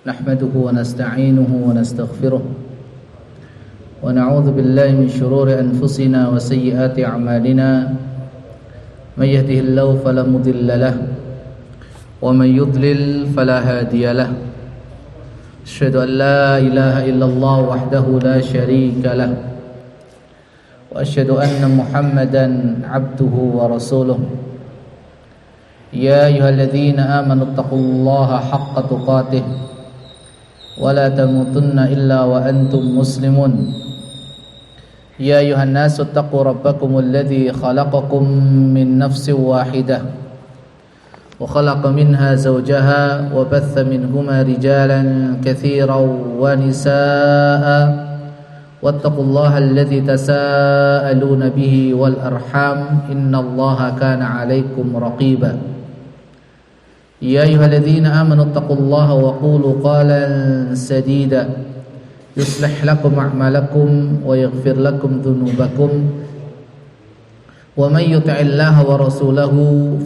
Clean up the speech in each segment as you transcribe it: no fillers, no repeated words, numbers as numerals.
نحمده ونستعينه ونستغفره ونعوذ بالله من شرور أنفسنا وسيئات أعمالنا من يهده الله فلا مضل له ومن يضلل فلا هادي له أشهد أن لا إله إلا الله وحده لا شريك له وأشهد أن محمدا عبده ورسوله يا أيها الذين آمنوا اتقوا الله حق تقاته ولا تموتن إلا وأنتم مسلمون يا أيها الناس اتقوا ربكم الذي خلقكم من نفس واحدة وخلق منها زوجها وبث منهما رجالا كثيرا ونساء واتقوا الله الذي تساءلون به والأرحام إن الله كان عليكم رقيبا يا أيها الذين آمنوا اتقوا الله وقولوا قولا سديدا يصلح لكم أعمالكم ويغفر لكم ذنوبكم ومن يطع الله ورسوله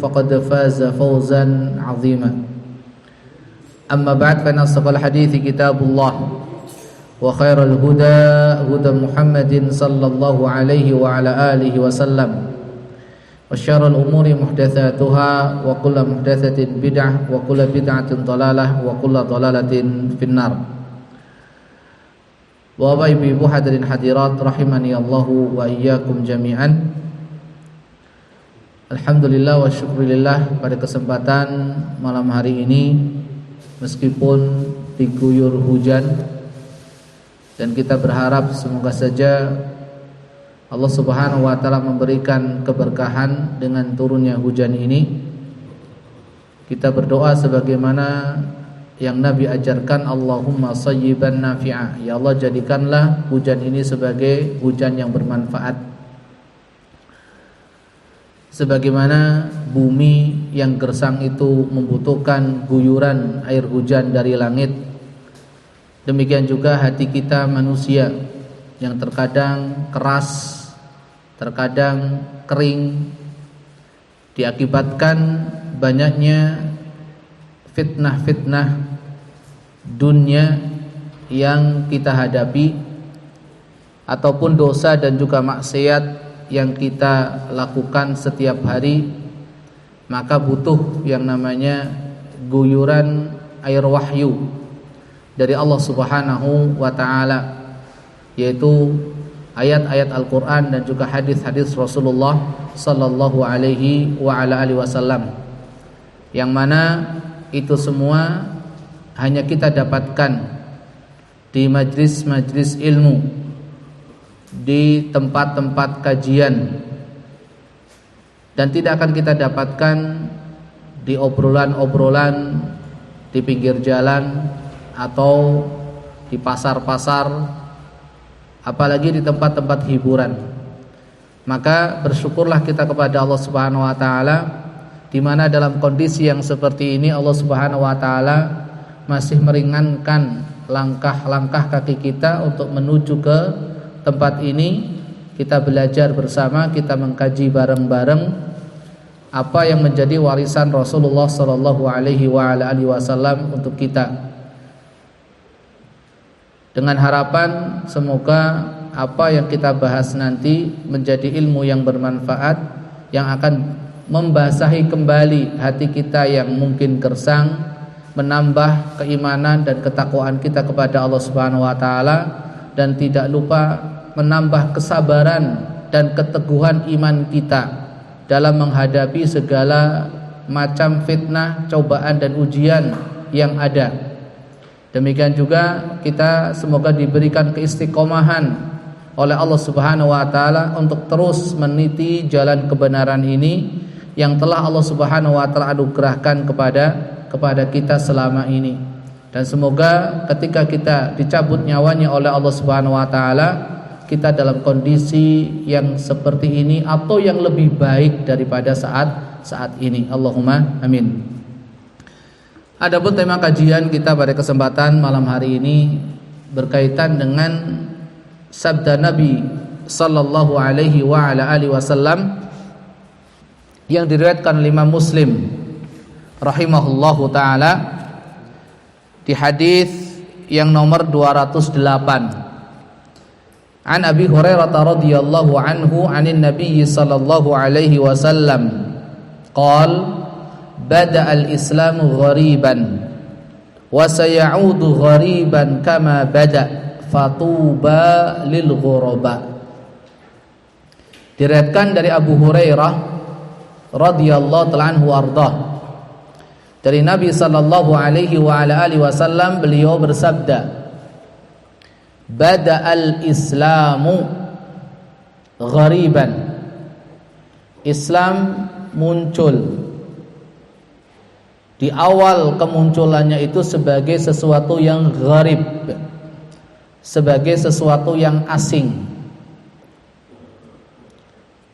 فقد فاز فوزا عظيما أما بعد فإن أصدق الحديث كتاب الله وخير الهدى هدى محمد صلى الله عليه وعلى آله وسلم وشر الأمور محدثاتها وكل محدثة بدعة وكل بدعة ضلالة وكل ضلالة في النار. Bapak ibu hadirin hadirat rahimani Allah wa iyyakum jami'an. Alhamdulillah wa syukurillah, pada kesempatan malam hari ini meskipun diguyur hujan dan kita berharap semoga saja Allah Subhanahu wa taala memberikan keberkahan dengan turunnya hujan ini. Kita berdoa sebagaimana yang Nabi ajarkan, Allahumma shayyiban nafi'a. Ya Allah, jadikanlah hujan ini sebagai hujan yang bermanfaat. Sebagaimana bumi yang gersang itu membutuhkan guyuran air hujan dari langit, demikian juga hati kita manusia yang terkadang keras, terkadang kering, diakibatkan banyaknya fitnah-fitnah dunia yang kita hadapi ataupun dosa dan juga maksiat yang kita lakukan setiap hari. Maka butuh yang namanya guyuran air wahyu dari Allah Subhanahu wa taala, yaitu ayat-ayat Al-Quran dan juga hadis-hadis Rasulullah sallallahu alaihi wa ala alihi wasallam, yang mana itu semua hanya kita dapatkan di majlis-majlis ilmu, di tempat-tempat kajian, dan tidak akan kita dapatkan di obrolan-obrolan di pinggir jalan atau di pasar-pasar, apalagi di tempat-tempat hiburan. Maka bersyukurlah kita kepada Allah Subhanahu wa taala, di mana dalam kondisi yang seperti ini Allah Subhanahu wa taala masih meringankan langkah-langkah kaki kita untuk menuju ke tempat ini. Kita belajar bersama, kita mengkaji bareng-bareng apa yang menjadi warisan Rasulullah sallallahu alaihi wa ala alihi wasallam untuk kita, dengan harapan semoga apa yang kita bahas nanti menjadi ilmu yang bermanfaat, yang akan membasahi kembali hati kita yang mungkin gersang, menambah keimanan dan ketakwaan kita kepada Allah Subhanahu wa taala, dan tidak lupa menambah kesabaran dan keteguhan iman kita dalam menghadapi segala macam fitnah, cobaan dan ujian yang ada. Demikian juga kita semoga diberikan keistiqomahan oleh Allah Subhanahu wa taala untuk terus meniti jalan kebenaran ini yang telah Allah Subhanahu wa taala anugerahkan kepada kita selama ini. Dan semoga ketika kita dicabut nyawanya oleh Allah Subhanahu wa taala, kita dalam kondisi yang seperti ini atau yang lebih baik daripada saat ini. Allahumma amin. Adapun tema kajian kita pada kesempatan malam hari ini berkaitan dengan sabda Nabi sallallahu alaihi wa ala alihi wasallam yang diriwayatkan oleh Imam Muslim rahimahullahu taala, di hadis yang nomor 208. An Abi Hurairah radhiyallahu anhu 'anil Nabiy sallallahu alaihi wasallam qala bada'al Islamu ghariban wa sayaudu ghariban kama bada' fatuba lil ghuraba. Diriwayatkan dari Abu Hurairah radhiyallahu ta'ala anhu arda, dari Nabi sallallahu alaihi wa ala alihi wasallam, beliau bersabda, bada'al Islamu ghariban. Islam muncul di awal kemunculannya itu sebagai sesuatu yang gharib, sebagai sesuatu yang asing.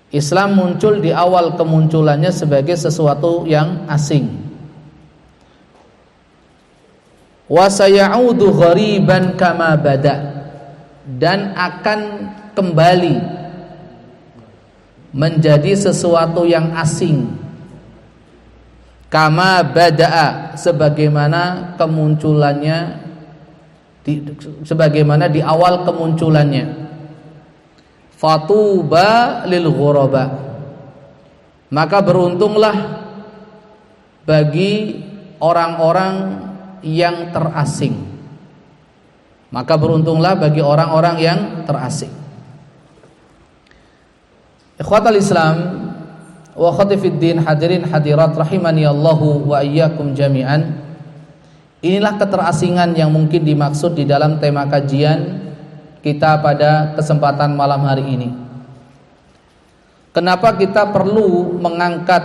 Islam muncul di awal kemunculannya sebagai sesuatu yang asing. Wa sayaudu ghariban kama bada', dan akan kembali menjadi sesuatu yang asing, kama bada'a, sebagaimana kemunculannya, sebagaimana di awal kemunculannya. Fatuba lil ghuraba, maka beruntunglah bagi orang-orang yang terasing. Maka beruntunglah bagi orang-orang yang terasing. Ikhwatal Islam wa akhwati fid din, hadirin hadirat rahimani Allahu wa iyyakum jami'an. Inilah keterasingan yang mungkin dimaksud di dalam tema kajian kita pada kesempatan malam hari ini. Kenapa kita perlu mengangkat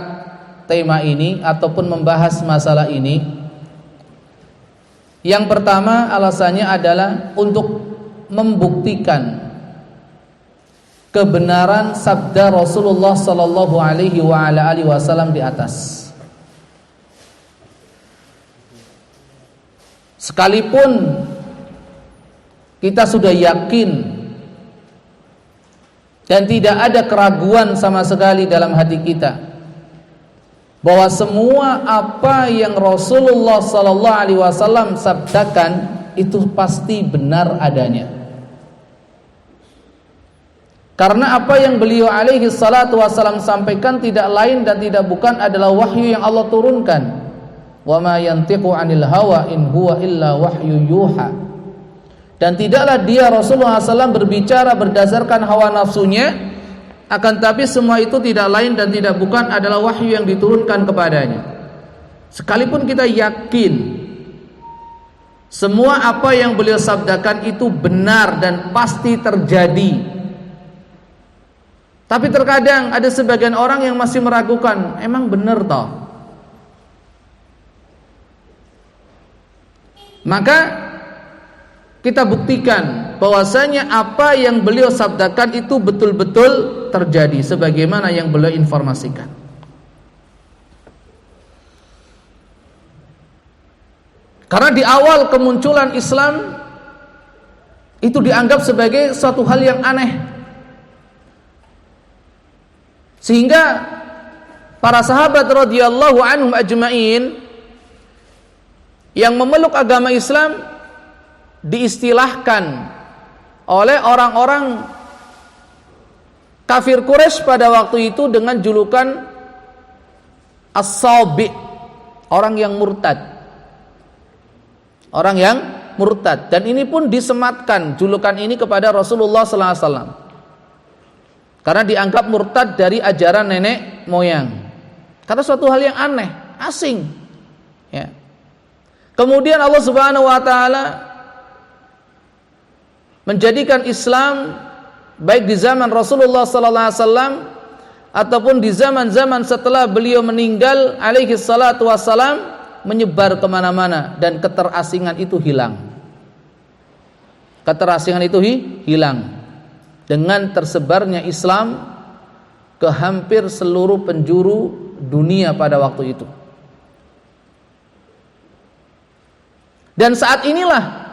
tema ini ataupun membahas masalah ini? Yang pertama alasannya adalah untuk membuktikan kebenaran sabda Rasulullah sallallahu alaihi wa ala alihi wasallam di atas. Sekalipun kita sudah yakin dan tidak ada keraguan sama sekali dalam hati kita bahwa semua apa yang Rasulullah sallallahu alaihi wasallam sabdakan itu pasti benar adanya. Karena apa yang beliau alaihi salatu wasallam sampaikan tidak lain dan tidak bukan adalah wahyu yang Allah turunkan. Wa ma yantiqu 'anil hawa in huwa illa wahyu yuha. Dan tidaklah dia Rasulullah SAW berbicara berdasarkan hawa nafsunya, akan tapi semua itu tidak lain dan tidak bukan adalah wahyu yang diturunkan kepadanya. Sekalipun kita yakin semua apa yang beliau sabdakan itu benar dan pasti terjadi, tapi terkadang ada sebagian orang yang masih meragukan, emang benar toh? Maka kita buktikan bahwasanya apa yang beliau sabdakan itu betul-betul terjadi sebagaimana yang beliau informasikan. Karena di awal kemunculan Islam itu dianggap sebagai suatu hal yang aneh, sehingga para sahabat radhiyallahu anhum ajma'in yang memeluk agama Islam diistilahkan oleh orang-orang kafir Quraisy pada waktu itu dengan julukan as-sabi, orang yang murtad. Orang yang murtad, dan ini pun disematkan julukan ini kepada Rasulullah sallallahu alaihi wasallam. Karena dianggap murtad dari ajaran nenek moyang. Karena suatu hal yang aneh, asing. Ya. Kemudian Allah Subhanahu wa taala menjadikan Islam baik di zaman Rasulullah sallallahu alaihi wasallam ataupun di zaman-zaman setelah beliau meninggal alaihi salatu wassalam menyebar kemana-mana, dan keterasingan itu hilang. Keterasingan itu hilang dengan tersebarnya Islam ke hampir seluruh penjuru dunia pada waktu itu. Dan saat inilah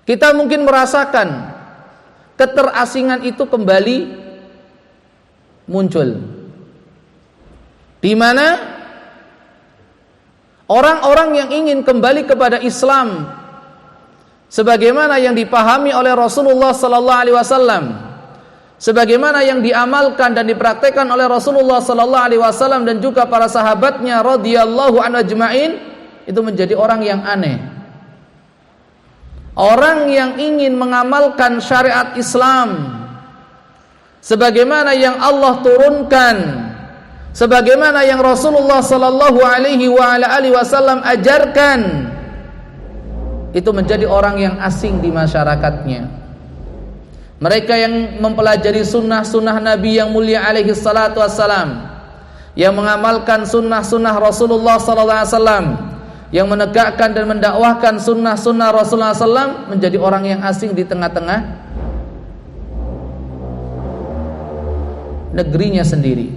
kita mungkin merasakan keterasingan itu kembali muncul, di mana orang-orang yang ingin kembali kepada Islam sebagaimana yang dipahami oleh Rasulullah sallallahu alaihi wasallam, sebagaimana yang diamalkan dan dipraktekkan oleh Rasulullah sallallahu alaihi wasallam dan juga para sahabatnya radhiyallahu anhu ajmain, itu menjadi orang yang aneh. Orang yang ingin mengamalkan syariat Islam sebagaimana yang Allah turunkan, sebagaimana yang Rasulullah sallallahu alaihi wasallam ajarkan, itu menjadi orang yang asing di masyarakatnya. Mereka yang mempelajari sunnah-sunnah Nabi yang mulia alaihi salatu wassalam, yang mengamalkan sunnah-sunnah Rasulullah sallallahu alaihi wasallam, yang menegakkan dan mendakwahkan sunnah-sunnah Rasulullah sallallahu, menjadi orang yang asing di tengah-tengah negerinya sendiri,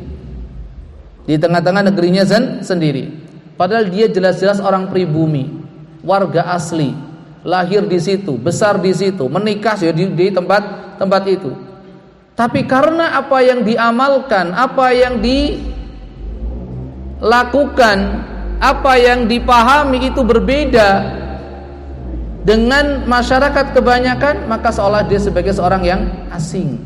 di tengah-tengah negerinya sendiri. Padahal dia jelas-jelas orang pribumi, warga asli, lahir di situ, besar di situ, menikah di tempat itu. Tapi karena apa yang diamalkan, apa yang dilakukan, apa yang dipahami itu berbeda dengan masyarakat kebanyakan, maka seolah dia sebagai seorang yang asing.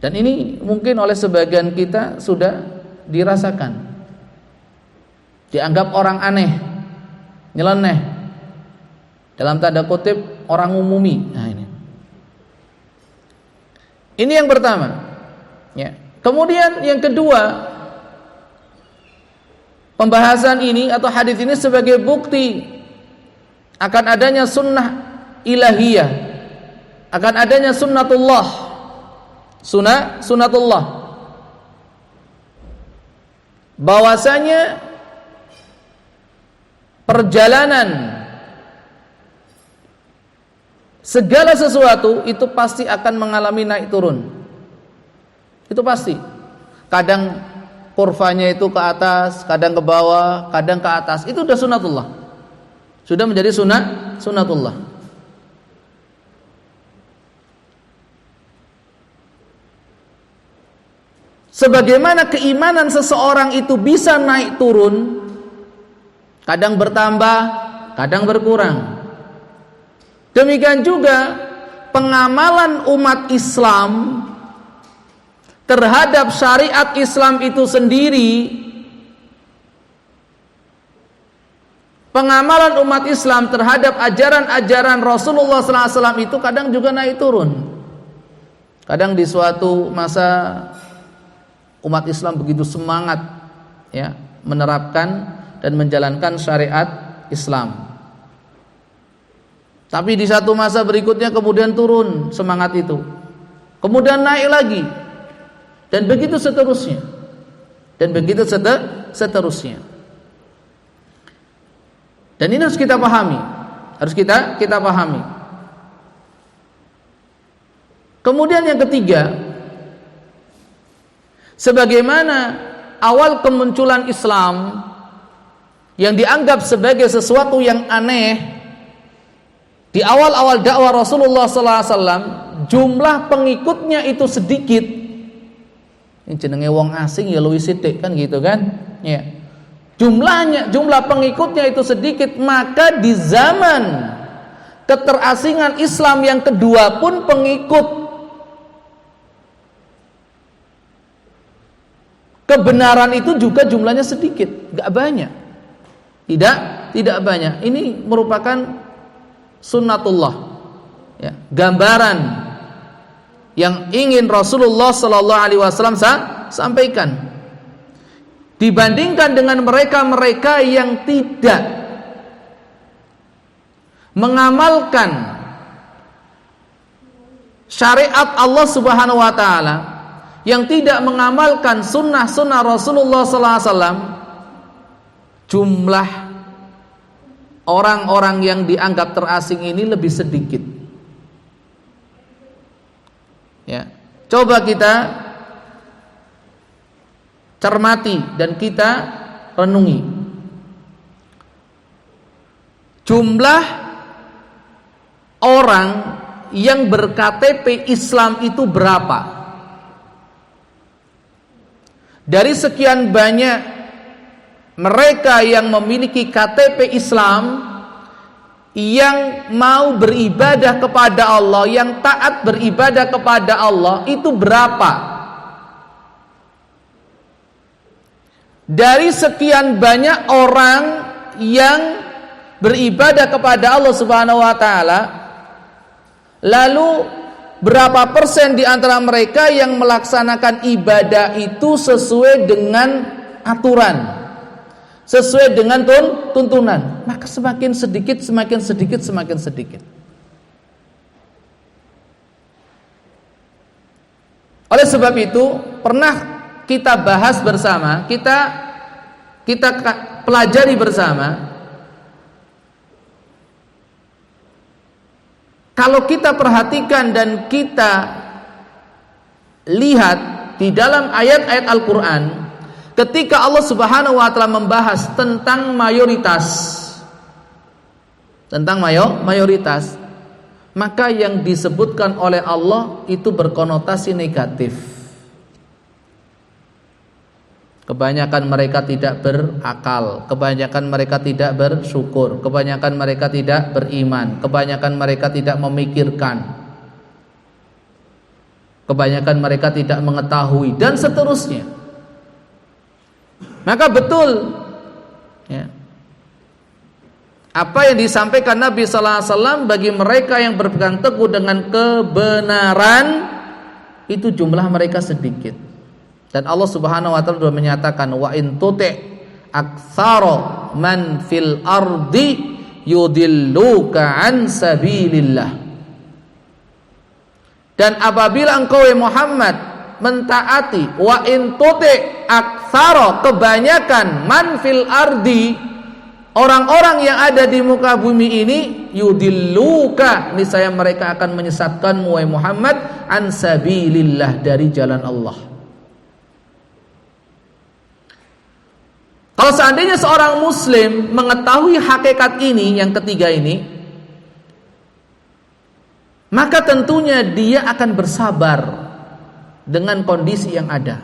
Dan ini mungkin oleh sebagian kita sudah dirasakan, dianggap orang aneh, nyeleneh, dalam tanda kutip orang umumi. Nah, ini yang pertama, ya. Kemudian yang kedua, pembahasan ini atau hadis ini sebagai bukti akan adanya sunnah ilahiyah, akan adanya sunnatullah, sunnatullah, bahwasanya perjalanan segala sesuatu itu pasti akan mengalami naik turun. Itu pasti. Kadang kurvanya itu ke atas, kadang ke bawah, kadang ke atas. Itu sudah sunnatullah. Sudah menjadi sunnatullah. Sebagaimana keimanan seseorang itu bisa naik turun, kadang bertambah, kadang berkurang. Demikian juga pengamalan umat Islam terhadap syariat Islam itu sendiri, pengamalan umat Islam terhadap ajaran-ajaran Rasulullah SAW itu kadang juga naik turun. Kadang di suatu masa umat Islam begitu semangat, ya, menerapkan dan menjalankan syariat Islam. Tapi di satu masa berikutnya kemudian turun semangat itu, kemudian naik lagi, dan begitu seterusnya, dan begitu seterusnya. Dan ini harus kita pahami, harus kita pahami. Kemudian yang ketiga, sebagaimana awal kemunculan Islam yang dianggap sebagai sesuatu yang aneh, di awal-awal dakwah Rasulullah SAW, jumlah pengikutnya itu sedikit. Ini jenenge wong asing ya luwih sithik kan gitu kan? Ya. Jumlah pengikutnya itu sedikit, maka di zaman keterasingan Islam yang kedua pun pengikut kebenaran itu juga jumlahnya sedikit, enggak banyak. Tidak banyak. Ini merupakan sunnatullah, ya, gambaran yang ingin Rasulullah sallallahu alaihi wasallam sampaikan, dibandingkan dengan mereka-mereka yang tidak mengamalkan syariat Allah Subhanahu wa taala, yang tidak mengamalkan sunnah-sunnah Rasulullah sallallahu alaihi wasallam. Jumlah orang-orang yang dianggap terasing ini lebih sedikit. Ya, coba kita cermati dan kita renungi. Jumlah orang yang berKTP Islam itu berapa? Dari sekian banyak mereka yang memiliki KTP Islam, yang mau beribadah kepada Allah, yang taat beribadah kepada Allah, itu berapa? Dari sekian banyak orang yang beribadah kepada Allah Subhanahu wa taala, lalu berapa persen di antara mereka yang melaksanakan ibadah itu sesuai dengan aturan, sesuai dengan tuntunan? Maka semakin sedikit, semakin sedikit, semakin sedikit. Oleh sebab itu, pernah kita bahas bersama, kita pelajari bersama, kalau kita perhatikan dan kita lihat di dalam ayat-ayat Al-Quran, ketika Allah Subhanahu wa taala membahas tentang mayoritas, maka yang disebutkan oleh Allah itu berkonotasi negatif. Kebanyakan mereka tidak berakal, kebanyakan mereka tidak bersyukur, kebanyakan mereka tidak beriman, kebanyakan mereka tidak memikirkan, kebanyakan mereka tidak mengetahui, dan seterusnya. Maka betul ya, apa yang disampaikan Nabi sallallahu alaihi wasallam, bagi mereka yang berpegang teguh dengan kebenaran, itu jumlah mereka sedikit. Dan Allah Subhanahu wa taala sudah menyatakan, wa in tuti' aktsara man fil ardi yudilluka an sabilillah. Dan apabila engkau Muhammad mentaati, wa in tuti' aktsara, kebanyakan, man fil ardi, orang-orang yang ada di muka bumi ini, yudilluka, niscaya mereka akan menyesatkanmu wahai Muhammad, an sabilillah, dari jalan Allah. Kalau seandainya seorang muslim mengetahui hakikat ini, yang ketiga ini, maka tentunya dia akan bersabar dengan kondisi yang ada.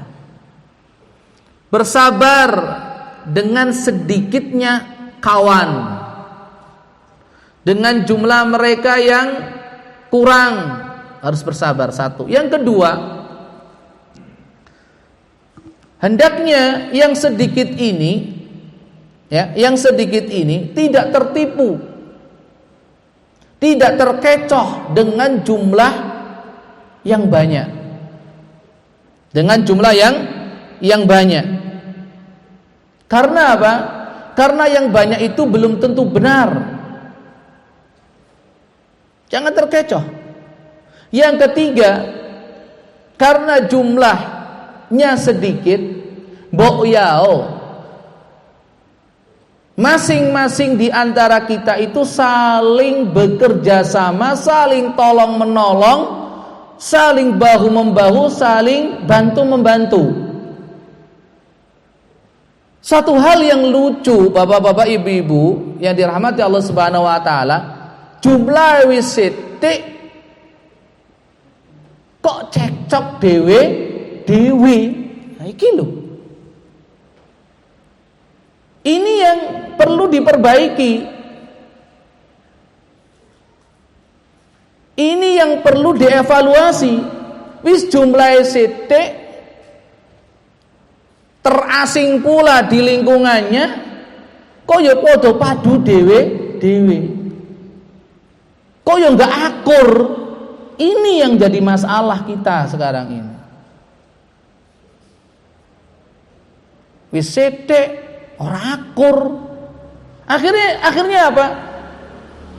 Bersabar dengan sedikitnya kawan, dengan jumlah mereka yang kurang, harus bersabar. Satu. Yang kedua, hendaknya yang sedikit ini, tidak tertipu, tidak terkecoh dengan jumlah yang banyak, Karena apa? Karena yang banyak itu belum tentu benar. Jangan terkecoh. Yang ketiga, karena jumlahnya sedikit, masing-masing di antara kita itu saling bekerja sama, saling tolong menolong, saling bahu membahu, saling bantu membantu. Satu hal yang lucu, bapak-bapak, ibu-ibu yang dirahmati Allah Subhanahu wa taala, jumlah wisiti kok cekcok dewe. Nah, iki lho. Ini yang perlu diperbaiki. Ini yang perlu dievaluasi. Wis jumlah sithik, terasing pula di lingkungannya, kok ya padha padu dhewe. Kok ya enggak akur. Ini yang jadi masalah kita sekarang ini. Wis sithik, ora akur. Akhirnya apa?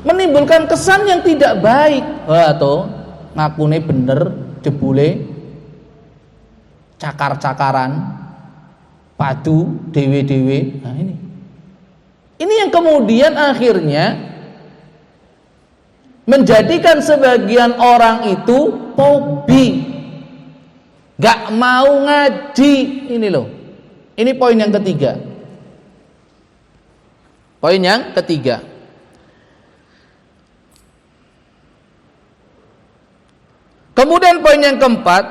Menimbulkan kesan yang tidak baik. Wah, to ngakune bener, jebule cakar-cakaran, padu dewe-dewe. Nah, ini yang kemudian akhirnya menjadikan sebagian orang itu hobi, gak mau ngaji. Ini loh. Ini poin yang ketiga. Kemudian poin yang keempat,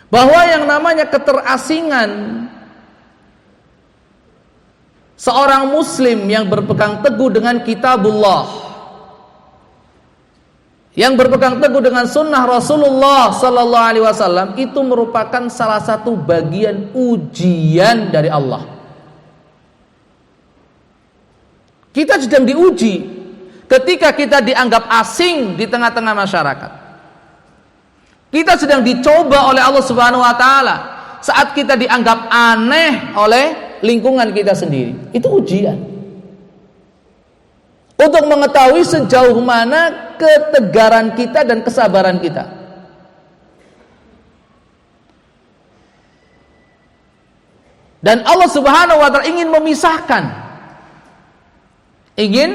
bahwa yang namanya keterasingan seorang muslim yang berpegang teguh dengan kitabullah, yang berpegang teguh dengan sunnah Rasulullah sallallahu alaihi wasallam, itu merupakan salah satu bagian ujian dari Allah. Kita sedang diuji ketika kita dianggap asing di tengah-tengah masyarakat. Kita sedang dicoba oleh Allah Subhanahu wa taala saat kita dianggap aneh oleh lingkungan kita sendiri. Itu ujian. Untuk mengetahui sejauh mana ketegaran kita dan kesabaran kita. Dan Allah Subhanahu wa taala ingin memisahkan, ingin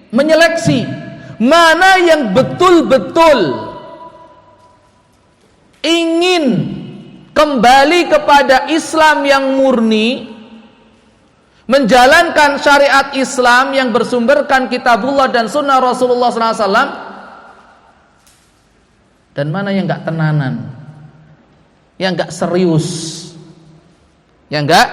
menyeleksi mana yang betul-betul ingin kembali kepada Islam yang murni, menjalankan syariat Islam yang bersumberkan kitabullah dan sunnah Rasulullah SAW, dan mana yang gak tenanan, yang gak serius, yang gak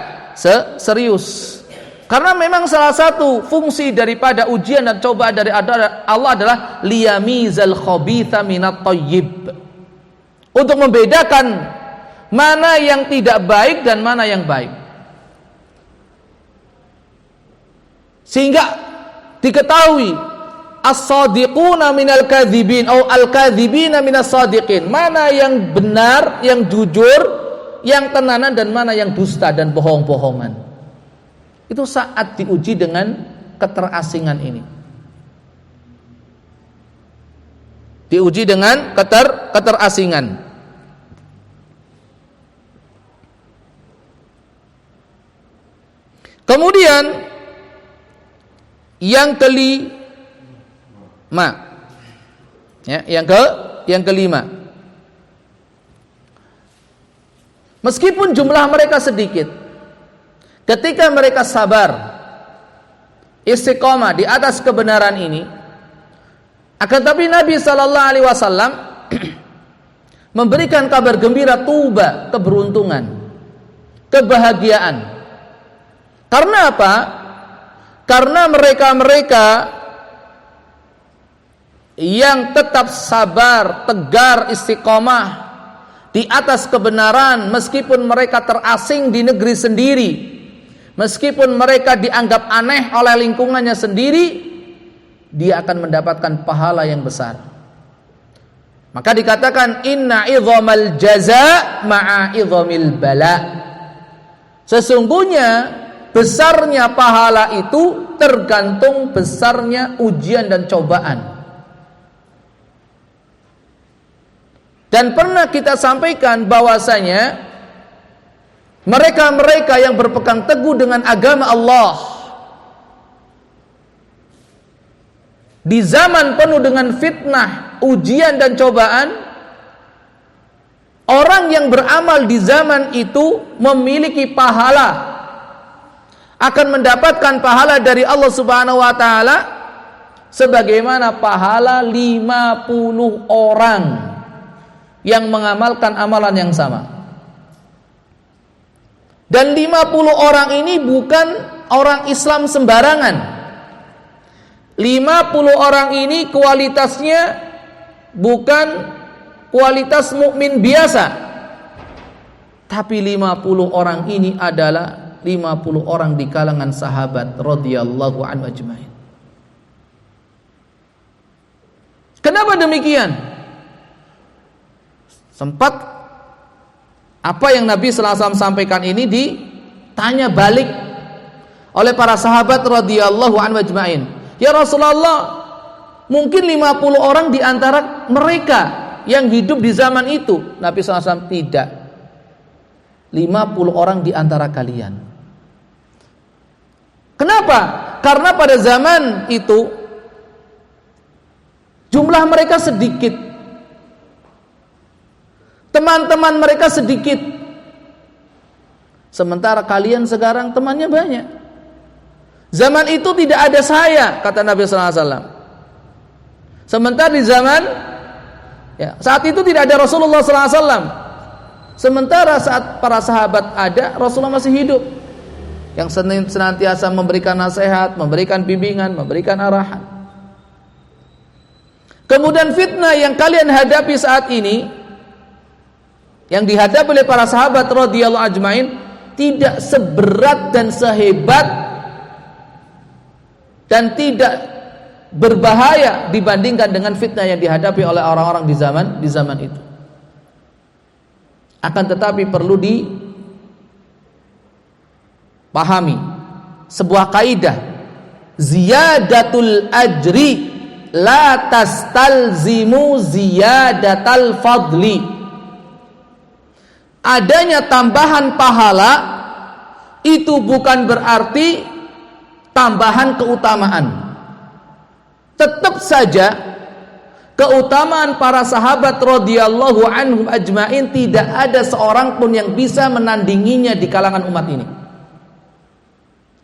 serius. Karena memang salah satu fungsi daripada ujian dan cobaan dari Allah adalah liyamizal khabitha minat thayyib, untuk membedakan mana yang tidak baik dan mana yang baik, sehingga diketahui as-sadiquna minal kadzibin atau al-kadzibina minas sadiqin, mana yang benar, yang jujur, yang tenanan, dan mana yang dusta dan bohong-bohongan. Itu saat diuji dengan keterasingan ini, diuji dengan keterasingan. Kemudian yang kelima, ya, yang kelima, meskipun jumlah mereka sedikit, ketika mereka sabar, istiqomah di atas kebenaran ini, akan tapi Nabi Sallallahu Alaihi Wasallam memberikan kabar gembira, tuba, keberuntungan, kebahagiaan. Karena apa? Karena mereka-mereka yang tetap sabar, tegar, istiqomah di atas kebenaran, meskipun mereka terasing di negeri sendiri, meskipun mereka dianggap aneh oleh lingkungannya sendiri, dia akan mendapatkan pahala yang besar. Maka dikatakan inna idhamal jaza ma'a idhamil bala. Sesungguhnya besarnya pahala itu tergantung besarnya ujian dan cobaan. Dan pernah kita sampaikan bahwasanya mereka-mereka yang berpegang teguh dengan agama Allah di zaman penuh dengan fitnah, ujian dan cobaan, orang yang beramal di zaman itu memiliki pahala, akan mendapatkan pahala dari Allah Subhanahu wa taala sebagaimana pahala 50 orang yang mengamalkan amalan yang sama. Dan 50 orang ini bukan orang Islam sembarangan. 50 orang ini kualitasnya bukan kualitas mukmin biasa, tapi 50 orang ini adalah 50 orang di kalangan sahabat radhiyallahu anhu ajmain. Kenapa demikian? Sempat apa yang Nabi sallallahu alaihi wasallam sampaikan ini ditanya balik oleh para sahabat radhiyallahu anhu ajmain. Ya Rasulullah, mungkin 50 orang di antara mereka yang hidup di zaman itu. Nabi sallallahu alaihi wasallam, tidak. 50 orang di antara kalian. Kenapa? Karena pada zaman itu jumlah mereka sedikit, teman-teman mereka sedikit, sementara kalian sekarang temannya banyak. Zaman itu tidak ada saya, kata Nabi sallallahu alaihi wasallam. Sementara di zaman saat itu tidak ada Rasulullah sallallahu alaihi wasallam. Sementara saat para sahabat ada, Rasulullah masih hidup. yang senantiasa memberikan nasihat, memberikan bimbingan, memberikan arahan. Kemudian fitnah yang kalian hadapi saat ini, yang dihadapi oleh para sahabat radhiyallahu ajmain, tidak seberat dan sehebat dan tidak berbahaya dibandingkan dengan fitnah yang dihadapi oleh orang-orang di zaman itu. Akan tetapi perlu dipahami sebuah kaidah, ziyadatul ajri la tastalzimu ziyadatal fadli. Adanya tambahan pahala itu bukan berarti tambahan keutamaan. Tetap saja keutamaan para sahabat radhiyallahu anhum ajmain tidak ada seorang pun yang bisa menandinginya di kalangan umat ini.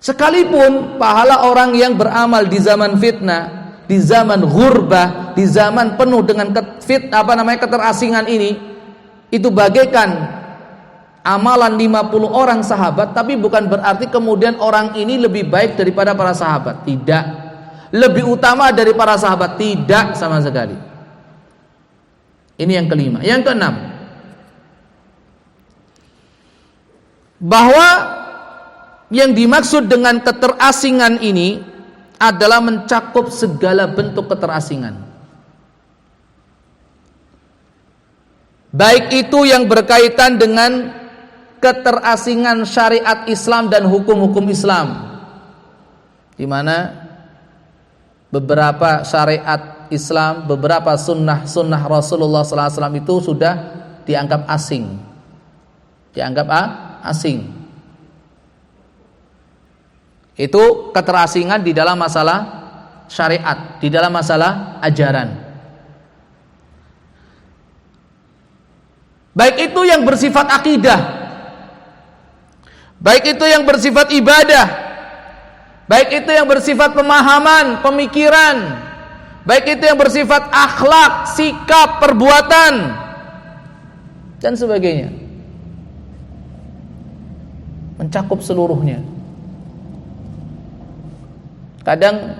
Sekalipun pahala orang yang beramal di zaman fitnah, di zaman ghurbah, di zaman penuh dengan keterasingan ini, itu bagaikan amalan 50 orang sahabat, tapi bukan berarti kemudian orang ini lebih baik daripada para sahabat. Tidak. Lebih utama dari para sahabat, tidak sama sekali. Ini yang kelima. Yang keenam, bahwa yang dimaksud dengan keterasingan ini adalah mencakup segala bentuk keterasingan, baik itu yang berkaitan dengan keterasingan syariat Islam dan hukum-hukum Islam, di mana beberapa syariat Islam, beberapa sunnah Rasulullah SAW itu sudah dianggap asing, asing. Itu keterasingan di dalam masalah syariat, di dalam masalah ajaran. Baik itu yang bersifat akidah, baik itu yang bersifat ibadah, baik itu yang bersifat pemahaman, pemikiran, baik itu yang bersifat akhlak, sikap, perbuatan, dan sebagainya. Mencakup seluruhnya. Kadang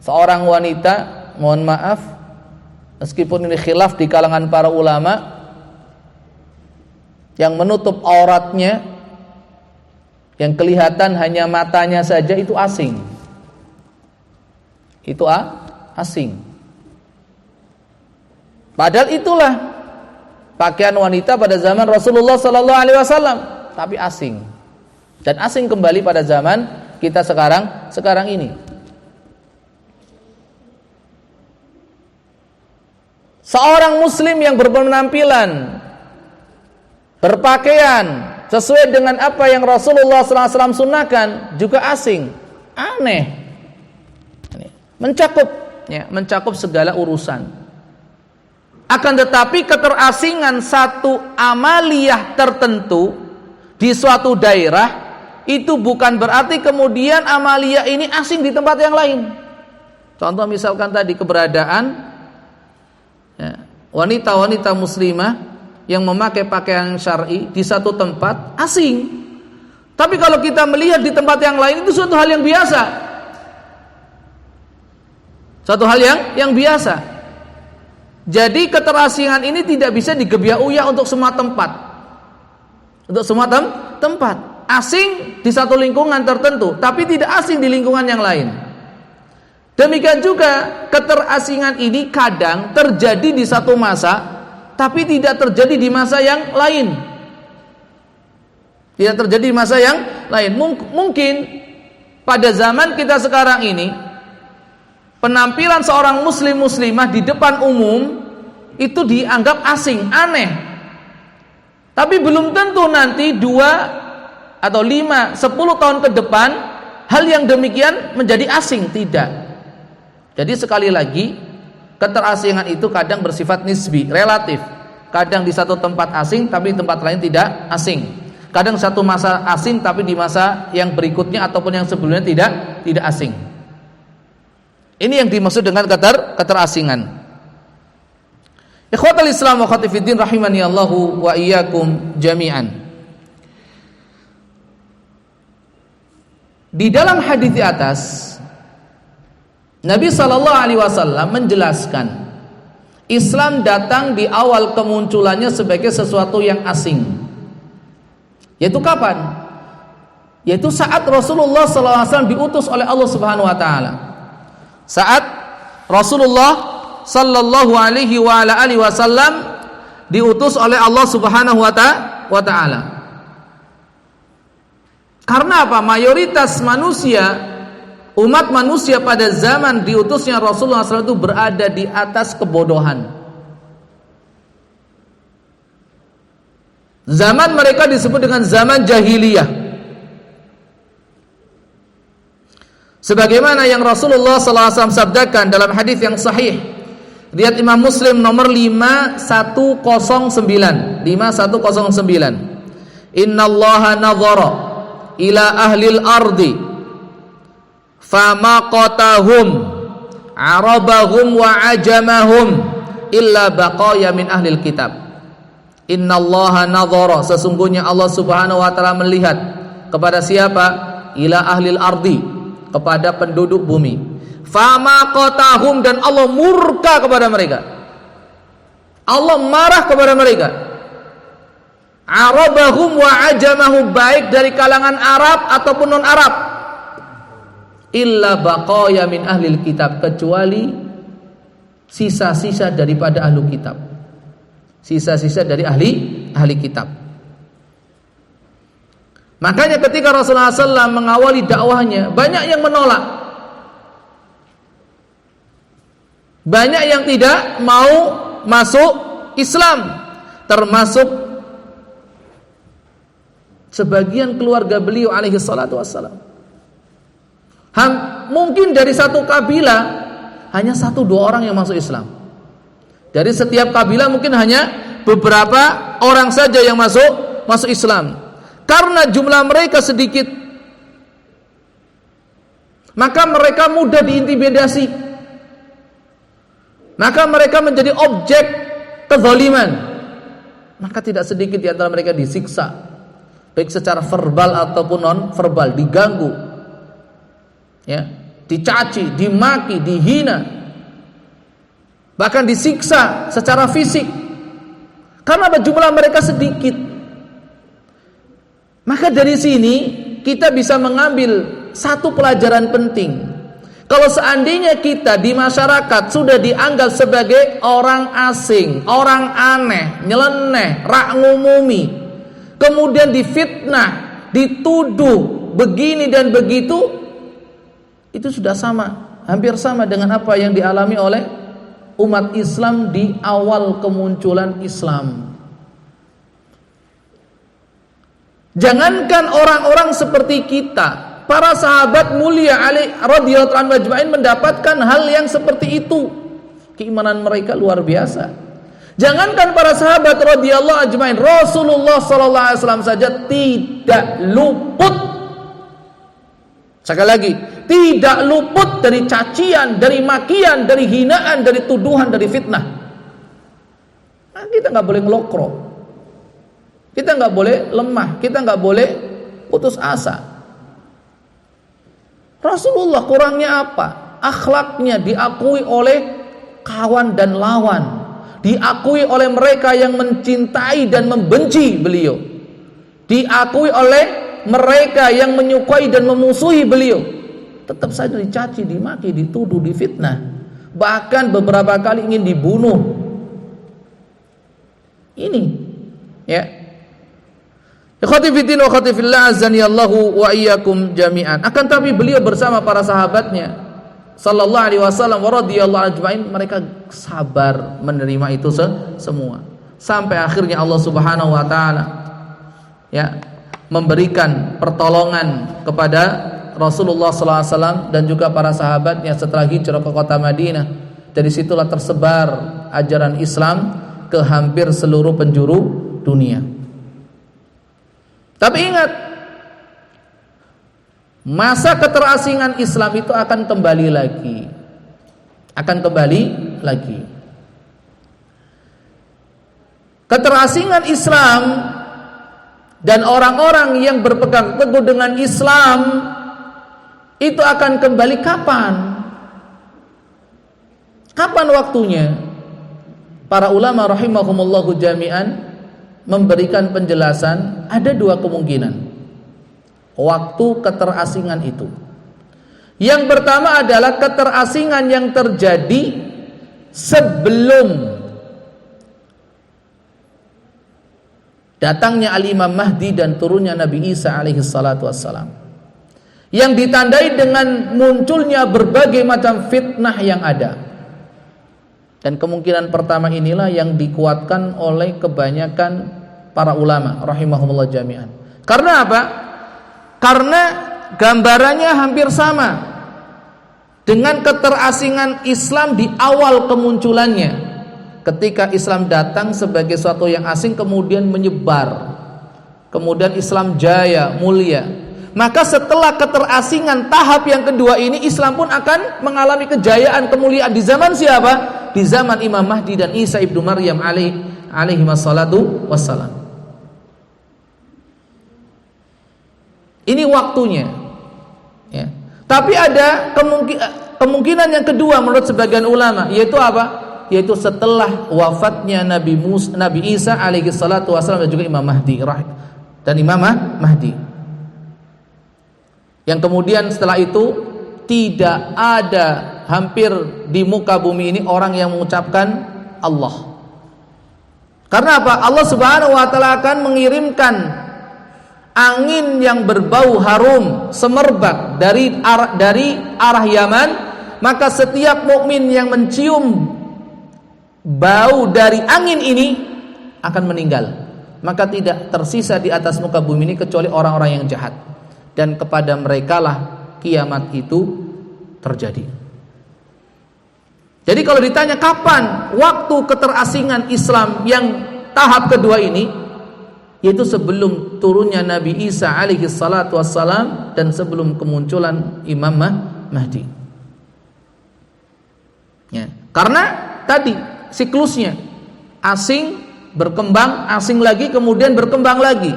seorang wanita, mohon maaf, meskipun ini khilaf di kalangan para ulama, yang menutup auratnya, yang kelihatan hanya matanya saja, itu asing. Itu asing. Padahal itulah pakaian wanita pada zaman Rasulullah SAW, tapi asing. Dan asing kembali pada zaman kita sekarang ini. Seorang muslim yang berpenampilan, berpakaian sesuai dengan apa yang Rasulullah SAW sunnahkan juga asing, aneh, mencakup segala urusan. Akan tetapi keterasingan satu amaliyah tertentu di suatu daerah itu bukan berarti kemudian amaliyah ini asing di tempat yang lain. Contoh misalkan tadi keberadaan wanita-wanita muslimah yang memakai pakaian syar'i di satu tempat asing. Tapi kalau kita melihat di tempat yang lain itu suatu hal yang biasa. Suatu hal yang biasa. Jadi keterasingan ini tidak bisa digebyah-uyah untuk semua tempat. Untuk semua tempat. Asing di satu lingkungan tertentu, tapi tidak asing di lingkungan yang lain. Demikian juga keterasingan ini kadang terjadi di satu masa, tapi tidak terjadi di masa yang lain. Tidak terjadi di masa yang lain. Mungkin pada zaman kita sekarang ini, penampilan seorang muslimah di depan umum itu dianggap asing, aneh. Tapi belum tentu nanti 2 atau 5, 10 tahun ke depan hal yang demikian menjadi asing, tidak. Jadi sekali lagi, keterasingan itu kadang bersifat nisbi, relatif. Kadang di satu tempat asing tapi di tempat lain tidak asing. Kadang satu masa asing tapi di masa yang berikutnya ataupun yang sebelumnya tidak asing. Ini yang dimaksud dengan keterasingan. Ikhwatal Islam wa akhwati fiddin rahimani Allahu wa iyyakum jami'an. Di dalam hadis di atas, Nabi sallallahu alaihi wasallam menjelaskan Islam datang di awal kemunculannya sebagai sesuatu yang asing. Yaitu kapan? Yaitu saat Rasulullah sallallahu alaihi wasallam diutus oleh Allah Subhanahu wa taala. Saat Rasulullah sallallahu alaihi wasallam diutus oleh Allah Subhanahu wa taala. Karena apa? Mayoritas manusia, umat manusia pada zaman diutusnya Rasulullah SAW itu berada di atas kebodohan. Zaman mereka disebut dengan zaman jahiliyah. Sebagaimana yang Rasulullah SAW sabdakan dalam hadis yang sahih, riwayat Imam Muslim nomor 5109. Innallaha nadhara ila ahlil ardi famaqatahum arabahum wa ajamahum illa baqaya min ahlil kitab. Innallaha nadhara, sesungguhnya Allah Subhanahu wa taala melihat kepada siapa? Ila ahlil ardi, kepada penduduk bumi. Famaqatahum, dan Allah murka kepada mereka. Allah marah kepada mereka. Arabahum wa ajamahum, baik dari kalangan Arab ataupun non Arab. Illa baqaya min ahlil kitab, kecuali sisa-sisa daripada ahlu kitab. Sisa-sisa dari ahli kitab. Makanya ketika Rasulullah SAW mengawali dakwahnya, banyak yang menolak, banyak yang tidak mau masuk Islam, termasuk sebagian keluarga beliau alaihi salatu wassalam. Mungkin dari satu kabilah hanya 1-2 orang yang masuk Islam. Dari setiap kabilah mungkin hanya beberapa orang saja yang masuk Islam. Karena jumlah mereka sedikit, maka mereka mudah diintimidasi. Maka mereka menjadi objek kezaliman. Maka tidak sedikit di antara mereka disiksa, baik secara verbal ataupun non verbal, diganggu, ya, dicaci, dimaki, dihina, bahkan disiksa secara fisik. Karena jumlah mereka sedikit. Maka dari sini kita bisa mengambil satu pelajaran penting. Kalau seandainya kita di masyarakat sudah dianggap sebagai orang asing, orang aneh, nyeleneh, rak ngumumi, kemudian difitnah, dituduh begini dan begitu, itu sudah sama, hampir sama dengan apa yang dialami oleh umat Islam di awal kemunculan Islam. Jangankan orang-orang seperti kita, para sahabat mulia radhiyallahu anhum ajma'in mendapatkan hal yang seperti itu. Keimanan mereka luar biasa. Jangankan para sahabat radhiyallahu ajma'in, Rasulullah sallallahu alaihi wasallam saja tidak luput. Sekali lagi, tidak luput dari cacian, dari makian, dari hinaan, dari tuduhan, dari fitnah. Nah, kita nggak boleh ngelokro, kita nggak boleh lemah, kita nggak boleh putus asa. Rasulullah kurangnya apa? Akhlaknya diakui oleh kawan dan lawan, diakui oleh mereka yang mencintai dan membenci beliau, diakui oleh mereka yang menyukai dan memusuhi beliau. Tetap saja dicaci, dimaki, dituduh, difitnah, bahkan beberapa kali ingin dibunuh. Ini, ya. Ikhwati fiddin wa akhwati fillah, azanillahu wa iyyakum jami'an. Akan tapi beliau bersama para sahabatnya sallallahu alaihi wasallam wa radhiyallahu ajma'in, mereka sabar menerima itu semua. Sampai akhirnya Allah Subhanahu wa taala, ya, memberikan pertolongan kepada Rasulullah sallallahu alaihi wasallam dan juga para sahabatnya setelah hijrah ke kota Madinah. Dari situlah tersebar ajaran Islam ke hampir seluruh penjuru dunia. Tapi ingat, masa keterasingan Islam itu akan kembali lagi. Akan kembali lagi. Keterasingan Islam dan orang-orang yang berpegang teguh dengan Islam itu akan kembali kapan? Kapan waktunya? Para ulama rahimahumullahu jami'an memberikan penjelasan, ada dua kemungkinan waktu keterasingan itu. Yang pertama adalah keterasingan yang terjadi sebelum datangnya Al-Imam Mahdi dan turunnya Nabi Isa alaihi salatu wassalam, yang ditandai dengan munculnya berbagai macam fitnah yang ada. Dan kemungkinan pertama inilah yang dikuatkan oleh kebanyakan para ulama rahimahumullah jami'an. Karena apa? Karena gambarannya hampir sama dengan keterasingan Islam di awal kemunculannya. Ketika Islam datang sebagai suatu yang asing kemudian menyebar, kemudian Islam jaya, mulia. Maka setelah keterasingan tahap yang kedua ini, Islam pun akan mengalami kejayaan, kemuliaan. Di zaman siapa? Di zaman Imam Mahdi dan Isa ibnu Maryam alaihi wassalatu wassalam. Ini waktunya ya. Tapi ada kemungkinan yang kedua menurut sebagian ulama, yaitu apa? Yaitu setelah wafatnya Nabi Isa alaihi salatu wassalam dan juga Imam Mahdi dan Imam Mahdi. Yang kemudian setelah itu tidak ada hampir di muka bumi ini orang yang mengucapkan Allah. Karena apa? Allah Subhanahu wa taala akan mengirimkan angin yang berbau harum semerbak dari arah Yaman, maka setiap mukmin yang mencium bau dari angin ini akan meninggal. Maka tidak tersisa di atas muka bumi ini kecuali orang-orang yang jahat. Dan kepada merekalah kiamat itu terjadi. Jadi kalau ditanya kapan waktu keterasingan Islam yang tahap kedua ini, yaitu sebelum turunnya Nabi Isa alaihi salatu wassalam dan sebelum kemunculan Imam Mahdi ya. Karena tadi siklusnya asing, berkembang, asing lagi, kemudian berkembang lagi,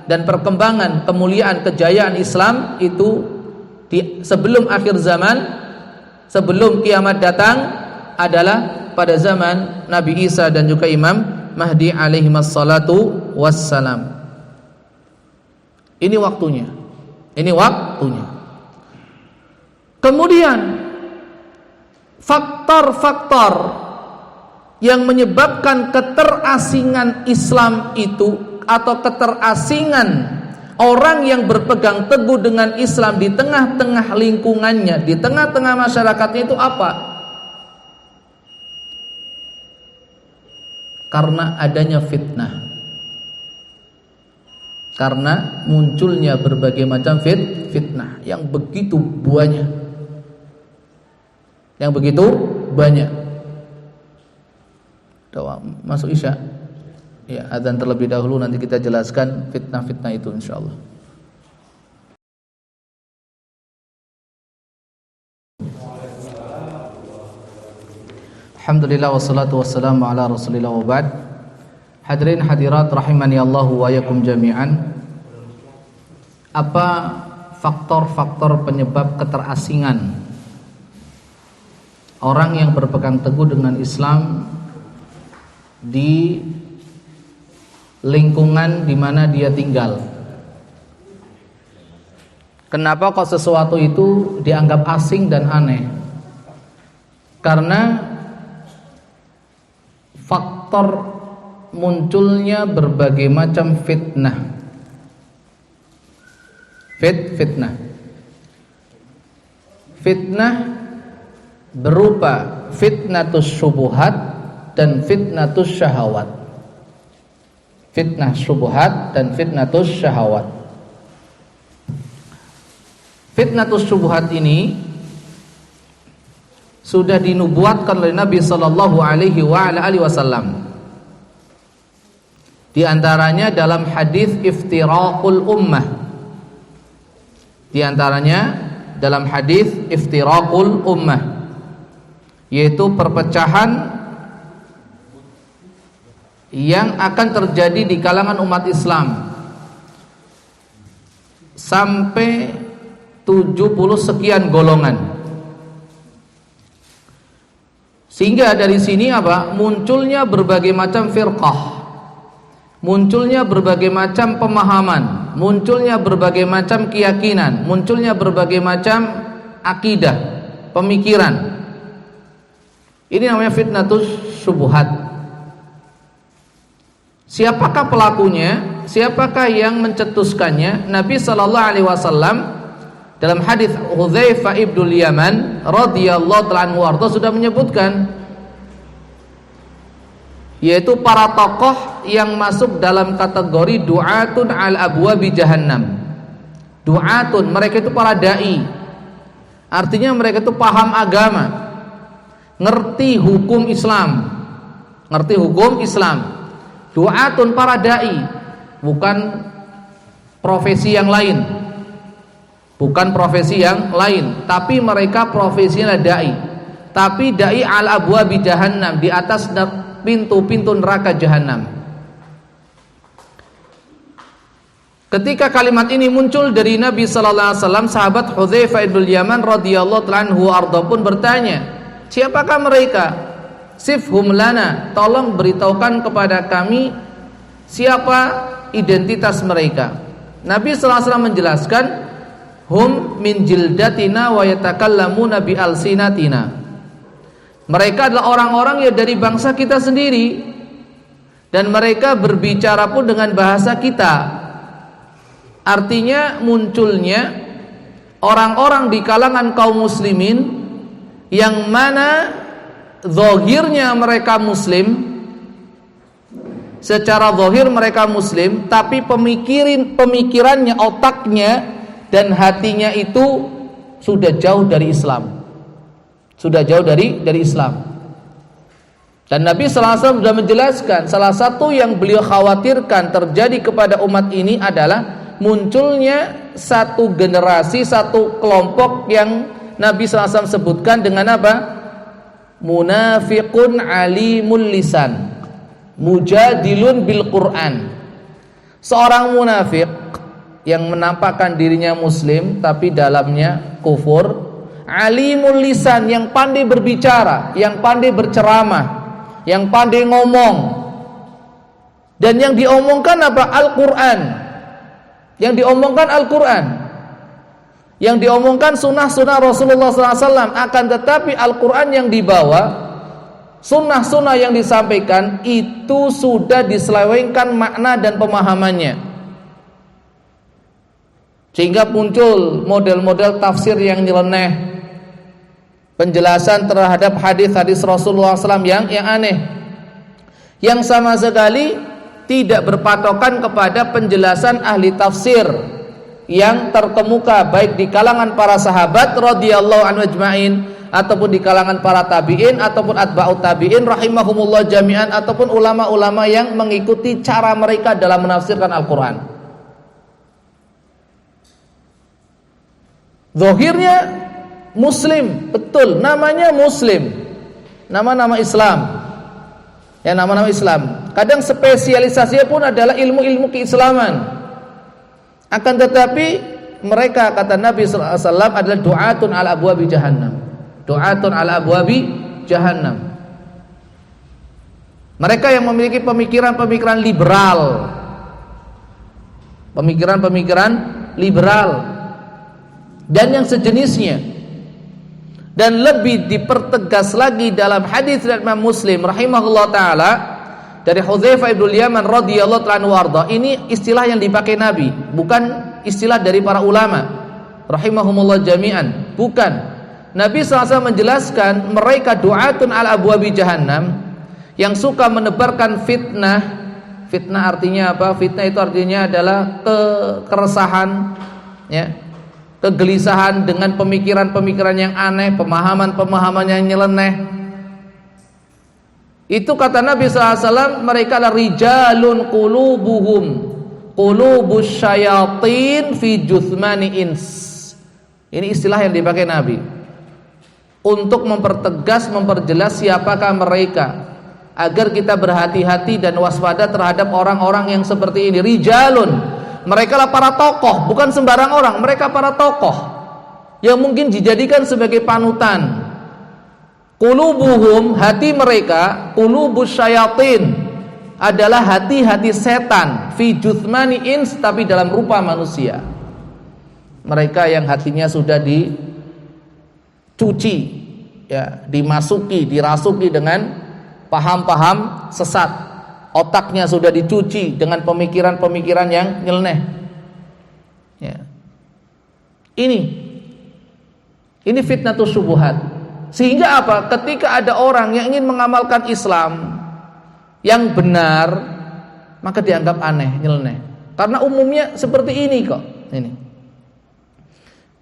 dan perkembangan kemuliaan kejayaan Islam itu sebelum akhir zaman, sebelum kiamat datang adalah pada zaman Nabi Isa dan juga Imam Mahdi alaihi wassalatu wassalam. Ini waktunya. Kemudian faktor-faktor yang menyebabkan keterasingan Islam itu atau keterasingan orang yang berpegang teguh dengan Islam di tengah-tengah lingkungannya, di tengah-tengah masyarakatnya itu apa? Karena adanya fitnah, karena munculnya berbagai macam fitnah yang begitu banyak. Masuk Isya ya, adzan terlebih dahulu, nanti kita jelaskan fitnah-fitnah itu insyaallah. Alhamdulillah wassalatu wassalamu ala Rasulillah wa ba'd. Hadirin hadirat rahimani Allah wa yakum jami'an. Apa faktor-faktor penyebab keterasingan orang yang berpegang teguh dengan Islam di lingkungan di mana dia tinggal? Kenapa kok sesuatu itu dianggap asing dan aneh? Karena faktor munculnya berbagai macam fitnah. Fitnah berupa fitnatus syubuhat dan fitnatus syahawat. Fitnah syubuhat dan fitnatus syahawat. Fitnatus syubuhat ini sudah dinubuatkan oleh Nabi sallallahu alaihi wasallam. Di antaranya dalam hadis iftiraqul ummah. Yaitu perpecahan yang akan terjadi di kalangan umat Islam sampai 70 sekian golongan. Sehingga dari sini apa? Munculnya berbagai macam firqah, munculnya berbagai macam pemahaman, munculnya berbagai macam keyakinan, munculnya berbagai macam akidah, pemikiran. Ini namanya fitnatus syubhat. Siapakah pelakunya? Siapakah yang mencetuskannya? Nabi sallallahu alaihi wasallam dalam hadis Hudzaifah ibnul Yaman radhiyallahu ta'ala anhu sudah menyebutkan, yaitu para tokoh yang masuk dalam kategori du'atun al abwabi jahannam. Du'atun, mereka itu para dai. Artinya mereka itu paham agama, ngerti hukum Islam, ngerti hukum Islam. Du'atun, para dai, bukan profesi yang lain. Bukan profesi yang lain, tapi mereka profesinya dai. Tapi dai al abwabi jahannam, di atas pintu-pintu neraka jahannam. Ketika kalimat ini muncul dari Nabi sallallahu alaihi wasallam, sahabat Hudzaifah ibnul Yaman radhiyallahu ta'ala anhu arda pun bertanya, siapakah mereka? Sifhum lana, tolong beritahukan kepada kami siapa identitas mereka. Nabi sallallahu alaihi wasallam menjelaskan, hum min jildatina wa yatakallamuna bi alsinatina. Mereka adalah orang-orang yang dari bangsa kita sendiri, dan mereka berbicara pun dengan bahasa kita. Artinya munculnya orang-orang di kalangan kaum muslimin yang mana zahirnya mereka muslim, secara zahir mereka muslim, tapi pemikirannya, otaknya dan hatinya itu sudah jauh dari Islam, sudah jauh dari Islam. Dan Nabi sallallahu alaihi wasallam sudah menjelaskan, salah satu yang beliau khawatirkan terjadi kepada umat ini adalah munculnya satu generasi, satu kelompok yang Nabi sallallahu alaihi wasallam sebutkan dengan apa? Munafiqun alimul lisan, mujadilun bil Quran. Seorang munafik yang menampakkan dirinya muslim tapi dalamnya kufur, alimul lisan, yang pandai berbicara, yang pandai berceramah, yang pandai ngomong, dan yang diomongkan apa? Al-Quran. Yang diomongkan Al-Quran, yang diomongkan sunnah-sunnah Rasulullah SAW. Akan tetapi Al-Quran yang dibawa, sunnah-sunnah yang disampaikan itu sudah diselewengkan makna dan pemahamannya, sehingga muncul model-model tafsir yang nyeleneh, penjelasan terhadap hadis-hadis Rasulullah SAW yang aneh, yang sama sekali tidak berpatokan kepada penjelasan ahli tafsir yang terkemuka, baik di kalangan para sahabat radhiyallahu anhu ajma'in, ataupun di kalangan para tabi'in, ataupun atba'ut tabi'in rahimahumullah jami'an, ataupun ulama-ulama yang mengikuti cara mereka dalam menafsirkan Al-Quran. Zahirnya muslim, betul, namanya muslim, nama-nama Islam, ya, nama-nama Islam. Kadang spesialisasinya pun adalah ilmu-ilmu keislaman. Akan tetapi mereka, kata Nabi sallallahu alaihi wasallam, adalah du'atun ala abwabi jahannam. Du'atun ala abwabi jahannam. Mereka yang memiliki pemikiran-pemikiran liberal, pemikiran-pemikiran liberal dan yang sejenisnya. Dan lebih dipertegas lagi dalam hadis dari Imam Muslim rahimahullah taala dari Hudzaifah ibnul Yaman radhiyallahu ta'ala anhu. Ini istilah yang dipakai Nabi, bukan istilah dari para ulama rahimahumullah jami'an, bukan. Nabi SAW menjelaskan mereka du'atun ala abwabi jahannam, yang suka menebarkan fitnah. Fitnah artinya apa? Fitnah itu artinya adalah keresahan, ya, kegelisahan dengan pemikiran-pemikiran yang aneh, pemahaman-pemahaman yang nyeleneh. Itu kata Nabi SAW, mereka adalah rijalun qulubus syayatin fi juthmani ins. Ini istilah yang dipakai Nabi untuk mempertegas, memperjelas siapakah mereka, agar kita berhati-hati dan waspada terhadap orang-orang yang seperti ini. Rijalun, mereka lah para tokoh, bukan sembarang orang, mereka para tokoh. yang mungkin dijadikan sebagai panutan. Qulubuhum, hati mereka, qulubus syayatin, adalah hati-hati setan, fi juthmani ins, tapi dalam rupa manusia. Mereka yang hatinya sudah dicuci, ya, dimasuki, dirasuki dengan paham-paham sesat. Otaknya sudah dicuci dengan pemikiran-pemikiran yang nyeleneh. Ya. Ini fitnatus syubuhat. Sehingga apa? Ketika ada orang yang ingin mengamalkan Islam yang benar, maka dianggap aneh, nyeleneh. Karena umumnya seperti ini kok.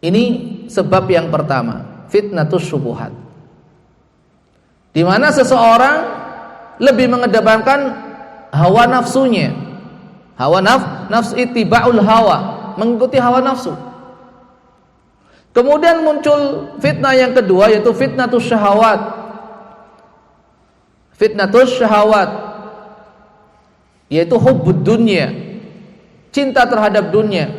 Ini sebab yang pertama, fitnatus syubuhat. Di mana seseorang lebih mengedepankan hawa nafsunya. Nafsu ittiba'ul hawa, mengikuti hawa nafsu. Kemudian muncul fitnah yang kedua, yaitu fitnatus syahawat. Fitnatus syahawat, yaitu hubbud dunya, cinta terhadap dunia.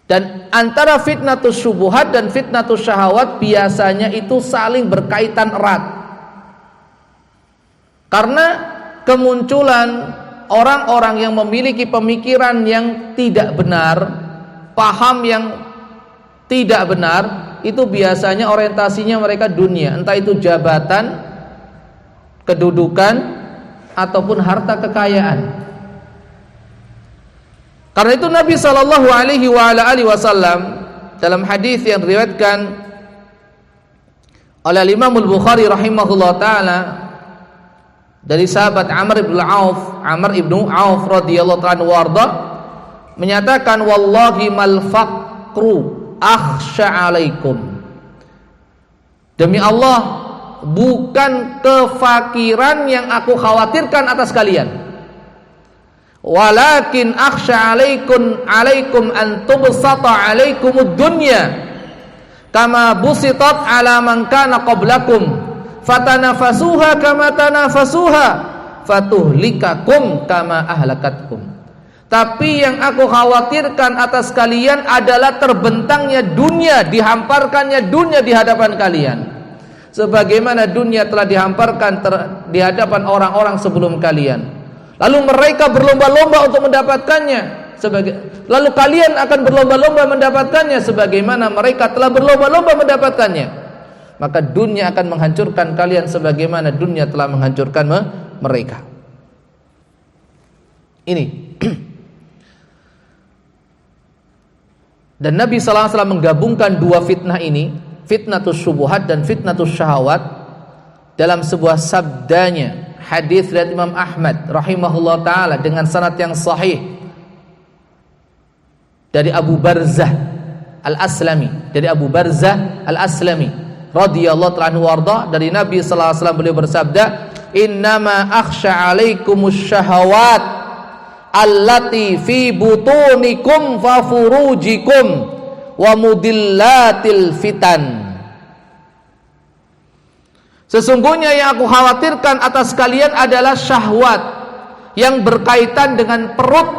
Dan antara fitnatus syubuhat dan fitnatus syahawat biasanya itu saling berkaitan erat. Karena kemunculan orang-orang yang memiliki pemikiran yang tidak benar, paham yang tidak benar, itu biasanya orientasinya mereka dunia, entah itu jabatan, kedudukan, ataupun harta kekayaan. Karena itu Nabi sallallahu alaihi wasallam dalam hadis yang diriwayatkan oleh Imam Al-Bukhari rahimahullah taala dari sahabat Amr ibnu Auf radhiyallahu anhu warda, menyatakan, wallahi mal faqru akhsha alaikum, demi Allah bukan kefakiran yang aku khawatirkan atas kalian, walakin akhsha alaikum an tubsata alaikumud dunya kama busitat ala man kana qablakum fatanafasuha kama tanafasuha fatuhlikakum kama ahlakatkum. Tapi yang aku khawatirkan atas kalian adalah terbentangnya dunia, dihamparkannya dunia di hadapan kalian, sebagaimana dunia telah dihamparkan di hadapan orang-orang sebelum kalian. Lalu mereka berlomba-lomba untuk mendapatkannya, lalu kalian akan berlomba-lomba mendapatkannya sebagaimana mereka telah berlomba-lomba mendapatkannya. Maka dunia akan menghancurkan kalian sebagaimana dunia telah menghancurkan mereka. Ini. Dan Nabi sallallahu alaihi wasallam menggabungkan dua fitnah ini, fitnatus syubuhat dan fitnatus syahawat, dalam sebuah sabdanya, hadis dari Imam Ahmad rahimahullah taala dengan sanad yang sahih dari Abu Barzah Al-Aslami, radhiyallahu ta'ala anhu warda, dari Nabi sallallahu alaihi wasallam beliau bersabda, innama akhsha alaikumus syahawat allati fi butunikum fa furujikum wa mudillatil fitan. Sesungguhnya yang aku khawatirkan atas kalian adalah syahwat yang berkaitan dengan perut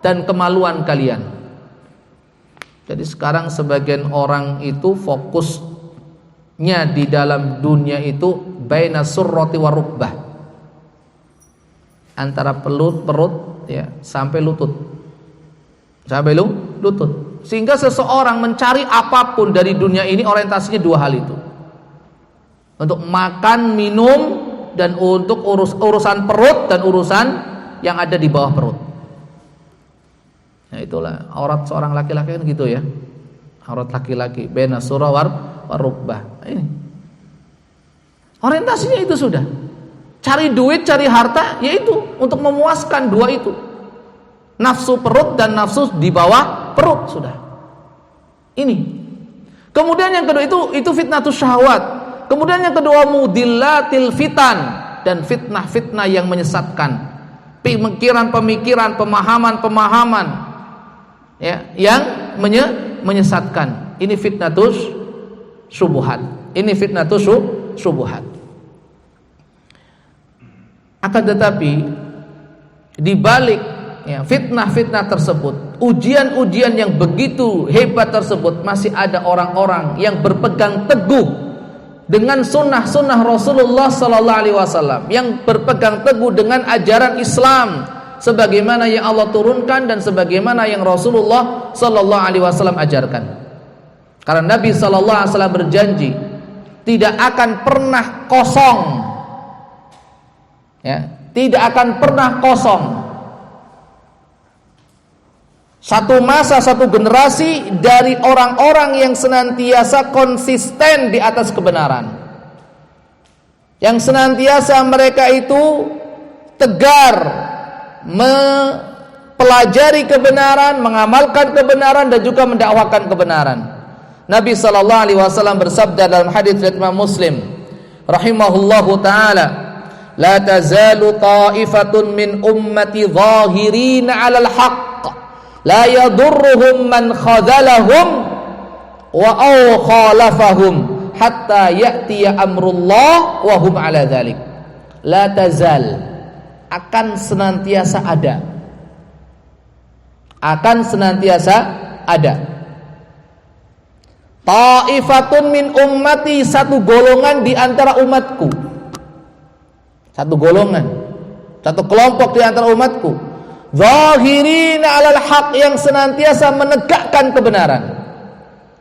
dan kemaluan kalian. Jadi sekarang sebagian orang itu fokusnya di dalam dunia itu baina surrati wa rukbah, antara perut ya sampai lutut. Sehingga seseorang mencari apapun dari dunia ini orientasinya dua hal itu. Untuk makan, minum, dan untuk urusan perut dan urusan yang ada di bawah perut. Nah, itulah aurat seorang laki-laki kan gitu ya. Aurat laki-laki baina surah wa rukbah. Ini. Orientasinya itu sudah. Cari duit, cari harta, yaitu untuk memuaskan dua itu. Nafsu perut dan nafsu di bawah perut sudah. Ini. Kemudian yang kedua itu fitnatus syahwat. Kemudian yang kedua mudillatil fitan, dan fitnah-fitnah yang menyesatkan. Pemikiran-pemikiran, pemahaman-pemahaman ya, yang menyesatkan. Ini fitnatus syubuhat. Akan tetapi di balik ya, fitnah-fitnah tersebut, ujian-ujian yang begitu hebat tersebut, masih ada orang-orang yang berpegang teguh dengan sunnah-sunnah Rasulullah sallallahu alaihi wasallam, yang berpegang teguh dengan ajaran Islam sebagaimana yang Allah turunkan dan sebagaimana yang Rasulullah sallallahu alaihi wasallam ajarkan. Karena Nabi sallallahu alaihi wasallam berjanji tidak akan pernah kosong, ya, tidak akan pernah kosong satu masa, satu generasi dari orang-orang yang senantiasa konsisten di atas kebenaran, yang senantiasa mereka itu tegar mempelajari kebenaran, mengamalkan kebenaran dan juga mendakwakan kebenaran. Nabi sallallahu alaihi wasallam bersabda dalam hadis riwayat Imam Muslim rahimahullahu taala, la tazalu ta'ifatun min ummati zahirina 'alal haqq la yadurruhum man khadhalahum wa aw khalafahum hatta ya'tiya amrullah wa hum 'ala dzalik. La tazal, akan senantiasa ada, akan senantiasa ada, ta'ifatun min ummati, satu golongan di antara umatku, satu golongan, satu kelompok di antara umatku, zahirina 'alal haq, yang senantiasa menegakkan kebenaran.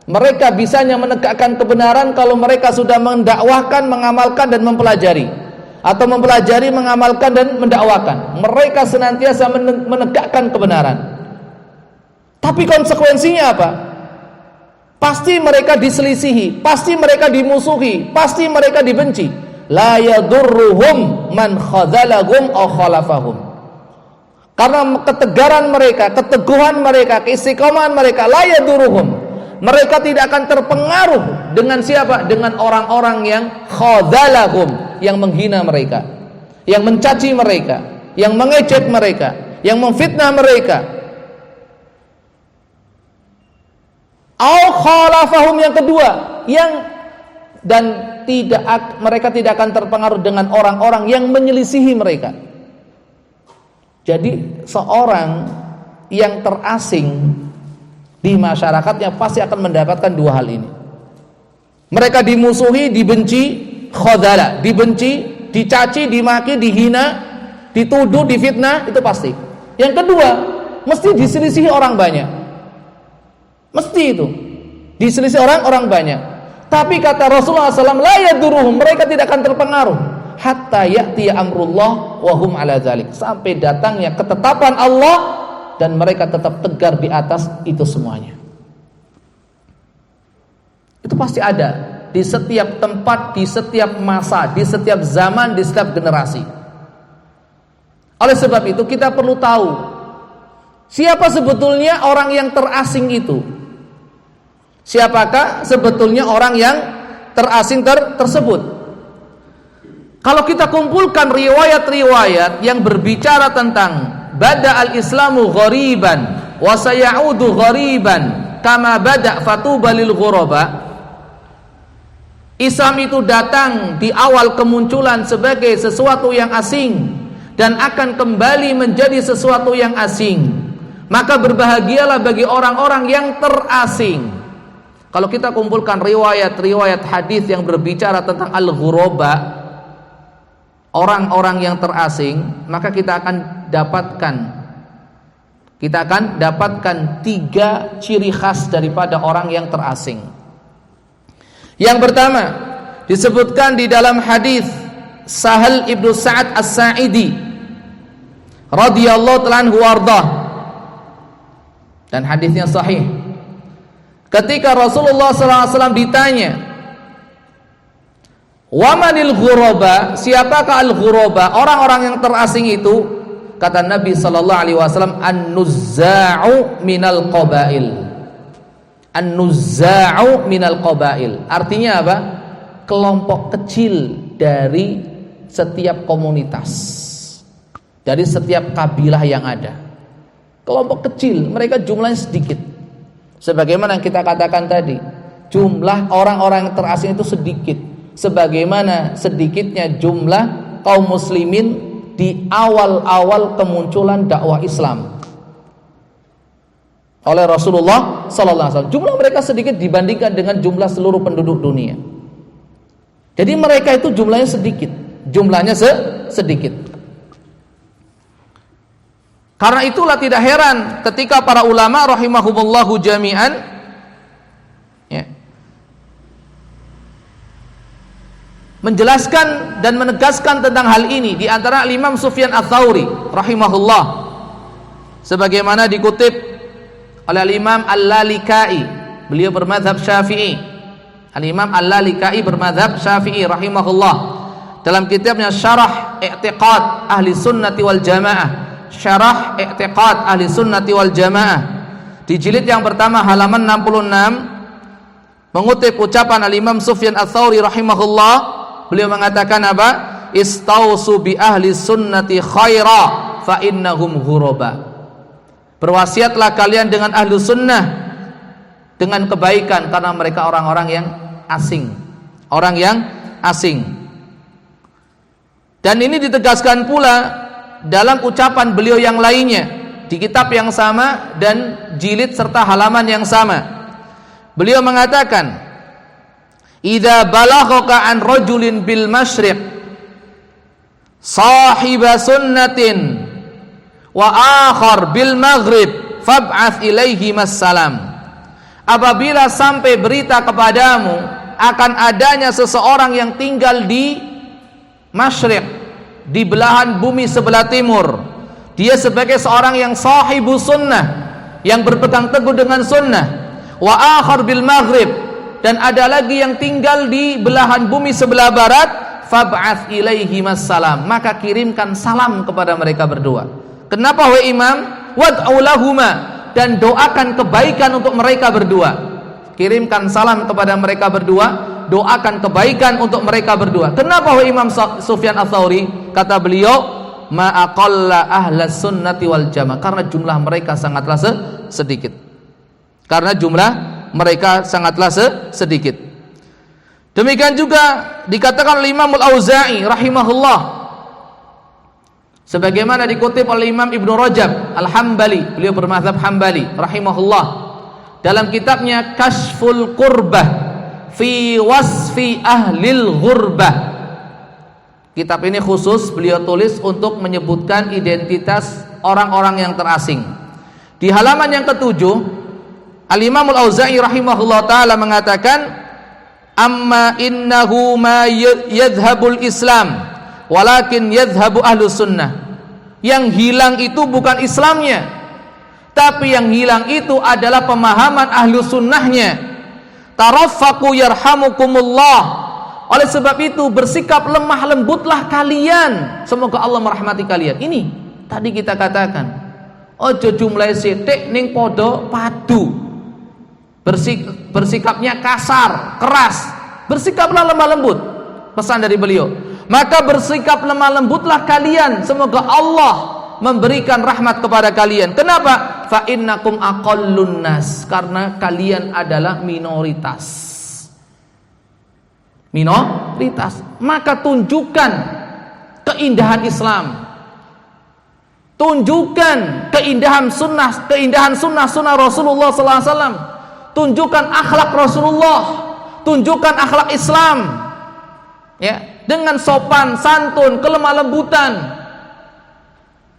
Mereka bisanya menegakkan kebenaran kalau mereka sudah mendakwahkan, mengamalkan dan mempelajari, atau mempelajari, mengamalkan dan mendakwakan. Mereka senantiasa menegakkan kebenaran. Tapi konsekuensinya apa? Pasti mereka diselisihi, pasti mereka dimusuhi, pasti mereka dibenci. La yadurruhum man khadzalahum aw khalafahum. Karena ketegaran mereka, keteguhan mereka, keistiqomahan mereka, la yadurruhum, mereka tidak akan terpengaruh dengan siapa? Dengan orang-orang yang khadzalahum, yang menghina mereka, yang mencaci mereka, yang mengejek mereka, yang memfitnah mereka. Au khalafahum, yang kedua, yang dan mereka tidak akan terpengaruh dengan orang-orang yang menyelisihi mereka. Jadi seorang yang terasing di masyarakatnya pasti akan mendapatkan dua hal ini. Mereka dimusuhi, dibenci, khadala, dibenci, dicaci, dimaki, dihina, dituduh, difitnah, itu pasti. Yang kedua, mesti diselisihi orang banyak. Mesti itu diselisih orang banyak. Tapi kata Rasulullah SAW, la yaduruhum, mereka tidak akan terpengaruh hatta ya'tiya amrullah wa hum 'ala dzalik, sampai datangnya ketetapan Allah dan mereka tetap tegar di atas itu semuanya. Itu pasti ada di setiap tempat, di setiap masa, di setiap zaman, di setiap generasi. Oleh sebab itu kita perlu tahu siapa sebetulnya orang yang terasing itu. Siapakah sebetulnya orang yang terasing tersebut? Kalau kita kumpulkan riwayat-riwayat yang berbicara tentang bada al-islamu ghariban wa sayaudu ghariban kama bada fatuba lil ghuraba, Islam itu datang di awal kemunculan sebagai sesuatu yang asing dan akan kembali menjadi sesuatu yang asing. Maka berbahagialah bagi orang-orang yang terasing. Kalau kita kumpulkan riwayat-riwayat hadis yang berbicara tentang al-ghuraba, orang-orang yang terasing, maka kita akan dapatkan tiga ciri khas daripada orang yang terasing. Yang pertama disebutkan di dalam hadis Sahal ibnu Sa'ad as-Sa'idi radhiyallahu ta'ala anhu warḍah, dan hadisnya sahih. Ketika Rasulullah SAW ditanya, wamanil ghuraba, siapakah al-ghuraba, orang-orang yang terasing itu? Kata Nabi sallallahu alaihi wasallam, an-nuzza'u minal qabail. An-nuzza'u minal qabail. Artinya apa? Kelompok kecil dari setiap komunitas, dari setiap kabilah yang ada. Kelompok kecil, mereka jumlahnya sedikit. Sebagaimana yang kita katakan tadi, jumlah orang-orang yang terasing itu sedikit, sebagaimana sedikitnya jumlah kaum muslimin di awal-awal kemunculan dakwah Islam oleh Rasulullah sallallahu alaihi wasallam. Jumlah mereka sedikit dibandingkan dengan jumlah seluruh penduduk dunia. Jadi mereka itu jumlahnya sedikit. Karena itulah tidak heran ketika para ulama rahimahumullahu jami'an menjelaskan dan menegaskan tentang hal ini. Di antara Imam Sufyan Ats-Tsauri rahimahullah, sebagaimana dikutip oleh Imam Al-Lalikai, beliau bermadzhab Syafi'i. Al-Imam Al-Lalikai bermadzhab Syafi'i rahimahullah, dalam kitabnya Syarah I'tiqad Ahli Sunnati wal Jamaah, Syarah I'tiqad Ahli Sunnati wal Jamaah, di jilid yang pertama halaman 66, mengutip ucapan Al-Imam Sufyan Ats-Tsauri rahimahullah. Beliau mengatakan apa? Istausu bi ahli sunnati khaira fa innahum ghuraba. Berwasiatlah kalian dengan ahlu sunnah dengan kebaikan, karena mereka orang-orang yang asing. Dan ini ditegaskan pula dalam ucapan beliau yang lainnya di kitab yang sama dan jilid serta halaman yang sama. Beliau mengatakan, idza balaghaka an rajulin bil masyriq sahiba sunnatin wa akhar bil maghrib fab'ath ilaihi massalam. Apabila sampai berita kepadamu akan adanya seseorang yang tinggal di masyriq, di belahan bumi sebelah timur, dia sebagai seorang yang sahibu sunnah, yang berpegang teguh dengan sunnah, wa akhar bil maghrib, dan ada lagi yang tinggal di belahan bumi sebelah barat, fab'ath ilaihi massalam, maka kirimkan salam kepada mereka berdua. Kenapa wahai imam? Wad'u lahuma, dan doakan kebaikan untuk mereka berdua. Kirimkan salam kepada mereka berdua, doakan kebaikan untuk mereka berdua. Kenapa wahai Imam Sufyan Ats-Tsauri? Kata beliau, ma aqalla ahlas sunnati wal jamaah, karena jumlah mereka sangatlah sedikit. Sedikit. Demikian juga dikatakan oleh Imam Al-Auza'i rahimahullah, sebagaimana dikutip oleh Imam Ibnu Rajab Al-Hambali, beliau bermadzhab Hambali rahimahullah, dalam kitabnya Kashful Qurbah fi wasfi ahlil ghurbah. Kitab ini khusus beliau tulis untuk menyebutkan identitas orang-orang yang terasing. Di halaman yang ke-7, Al-Imam Al-Auza'i rahimahullah ta'ala mengatakan, amma innahu ma yadhhabul Islam walakin yadhhabu ahlus sunnah. Yang hilang itu bukan Islamnya, tapi yang hilang itu adalah pemahaman ahlu sunnahnya. Taraffaqu yarhamukumullah. Oleh sebab itu bersikap lemah lembutlah kalian, semoga Allah merahmati kalian. Ini tadi kita katakan, ojo jumlah sithik ning padha padu. Bersikapnya kasar, keras, bersikaplah lemah lembut. Pesan dari beliau, maka bersikap lemah lembutlah kalian, semoga Allah memberikan rahmat kepada kalian. Kenapa? Fa innakum aqallun nas, karena kalian adalah minoritas. Maka tunjukkan keindahan Islam, tunjukkan keindahan sunnah Rasulullah sallallahu alaihi wasallam, tunjukkan akhlak Rasulullah, tunjukkan akhlak Islam, ya, dengan sopan santun, kelemah lembutan,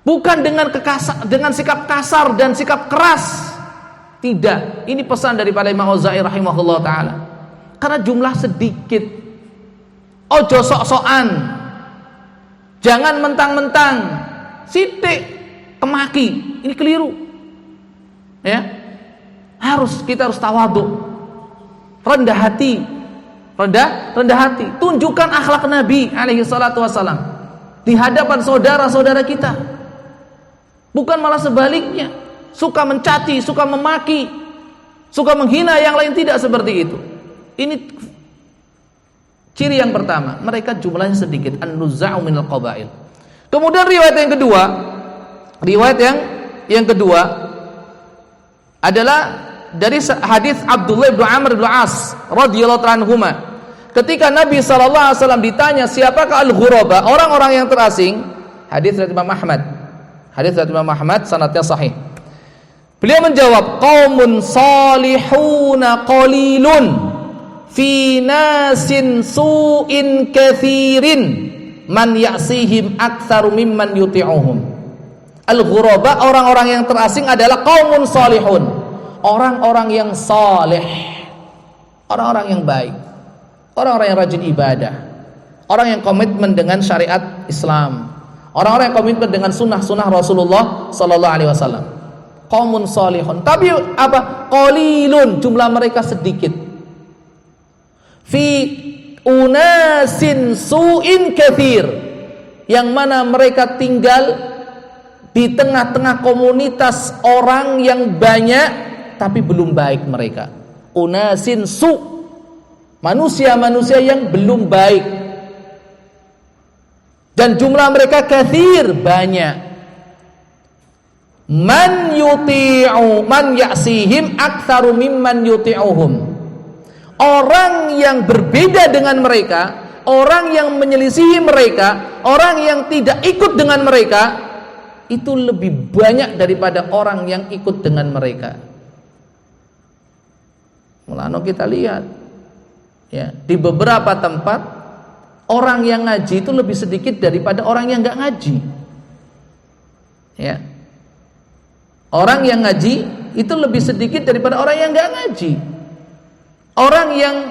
bukan dengan sikap kasar dan sikap keras. Tidak. Ini pesan daripada Imam Auza'i rahimahullah ta'ala. Karena jumlah sedikit, ojo sok-sokan, jangan mentang-mentang sithik kemaki, ini keliru, ya. Kita harus tawadhu, rendah hati, tunjukkan akhlak Nabi alaihi salatu wasalam di hadapan saudara-saudara kita, bukan malah sebaliknya, suka mencaci, suka memaki, suka menghina yang lain. Tidak seperti itu. Ini ciri yang pertama, mereka jumlahnya sedikit, an-nuzza'u minal qabail. Kemudian riwayat yang kedua adalah dari hadis Abdullah bin Amr bin As radhiyallahu anhuma. Ketika Nabi sallallahu alaihi wasallam ditanya siapakah al-ghuraba, orang-orang yang terasing, Hadis dari Imam Ahmad. Hadis dari Imam Ahmad, sanadnya sahih. Beliau menjawab, qaumun salihuna qalilun fi nasin su'in kathirin man ya'sihim aktsaru mimman yuti'uhum. Al-ghuraba, orang-orang yang terasing adalah qaumun salihun, orang-orang yang saleh, orang-orang yang baik, orang-orang yang rajin ibadah, orang yang komitmen dengan syariat Islam, orang-orang yang komitmen dengan sunnah-sunnah Rasulullah sallallahu alaihi wasallam. Qaumun salihun. Tapi apa? Qalilun, jumlah mereka sedikit. Fi unasin su'in katsir, yang mana mereka tinggal di tengah-tengah komunitas orang yang banyak tapi belum baik mereka. Unasin su, manusia-manusia yang belum baik, dan jumlah mereka katsir, banyak. Man yuti'u man ya'sihim aktsaru mimman yuti'uhum. Orang yang berbeda dengan mereka, orang yang menyelisihi mereka, orang yang tidak ikut dengan mereka, itu lebih banyak daripada orang yang ikut dengan mereka. Mulanya kita lihat ya, di beberapa tempat orang yang ngaji itu lebih sedikit daripada orang yang enggak ngaji. Ya. Orang yang ngaji itu lebih sedikit daripada orang yang enggak ngaji. Orang yang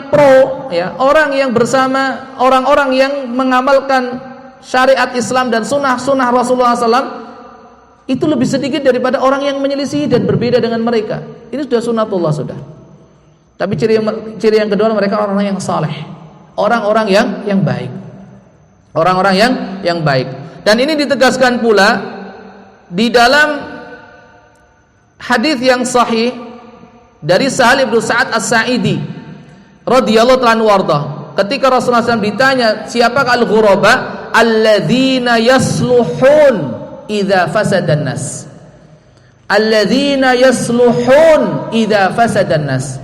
pro ya, orang yang bersama orang-orang yang mengamalkan syariat Islam dan sunnah-sunnah Rasulullah SAW itu lebih sedikit daripada orang yang menyelisih dan berbeda dengan mereka. Ini sudah sunnatullah sudah. Tapi ciri yang kedua, mereka orang-orang yang saleh, orang-orang yang baik, orang-orang yang baik. Dan ini ditegaskan pula di dalam hadis yang sahih dari Sahal bin Sa'ad As-Sa'idi radhiyallahu ta'ala warda. Ketika Rasulullah SAW ditanya, siapakah al-ghuraba? Alladzina yasluhun idza fasadan nas. Alladzina yasluhun idza fasadan nas,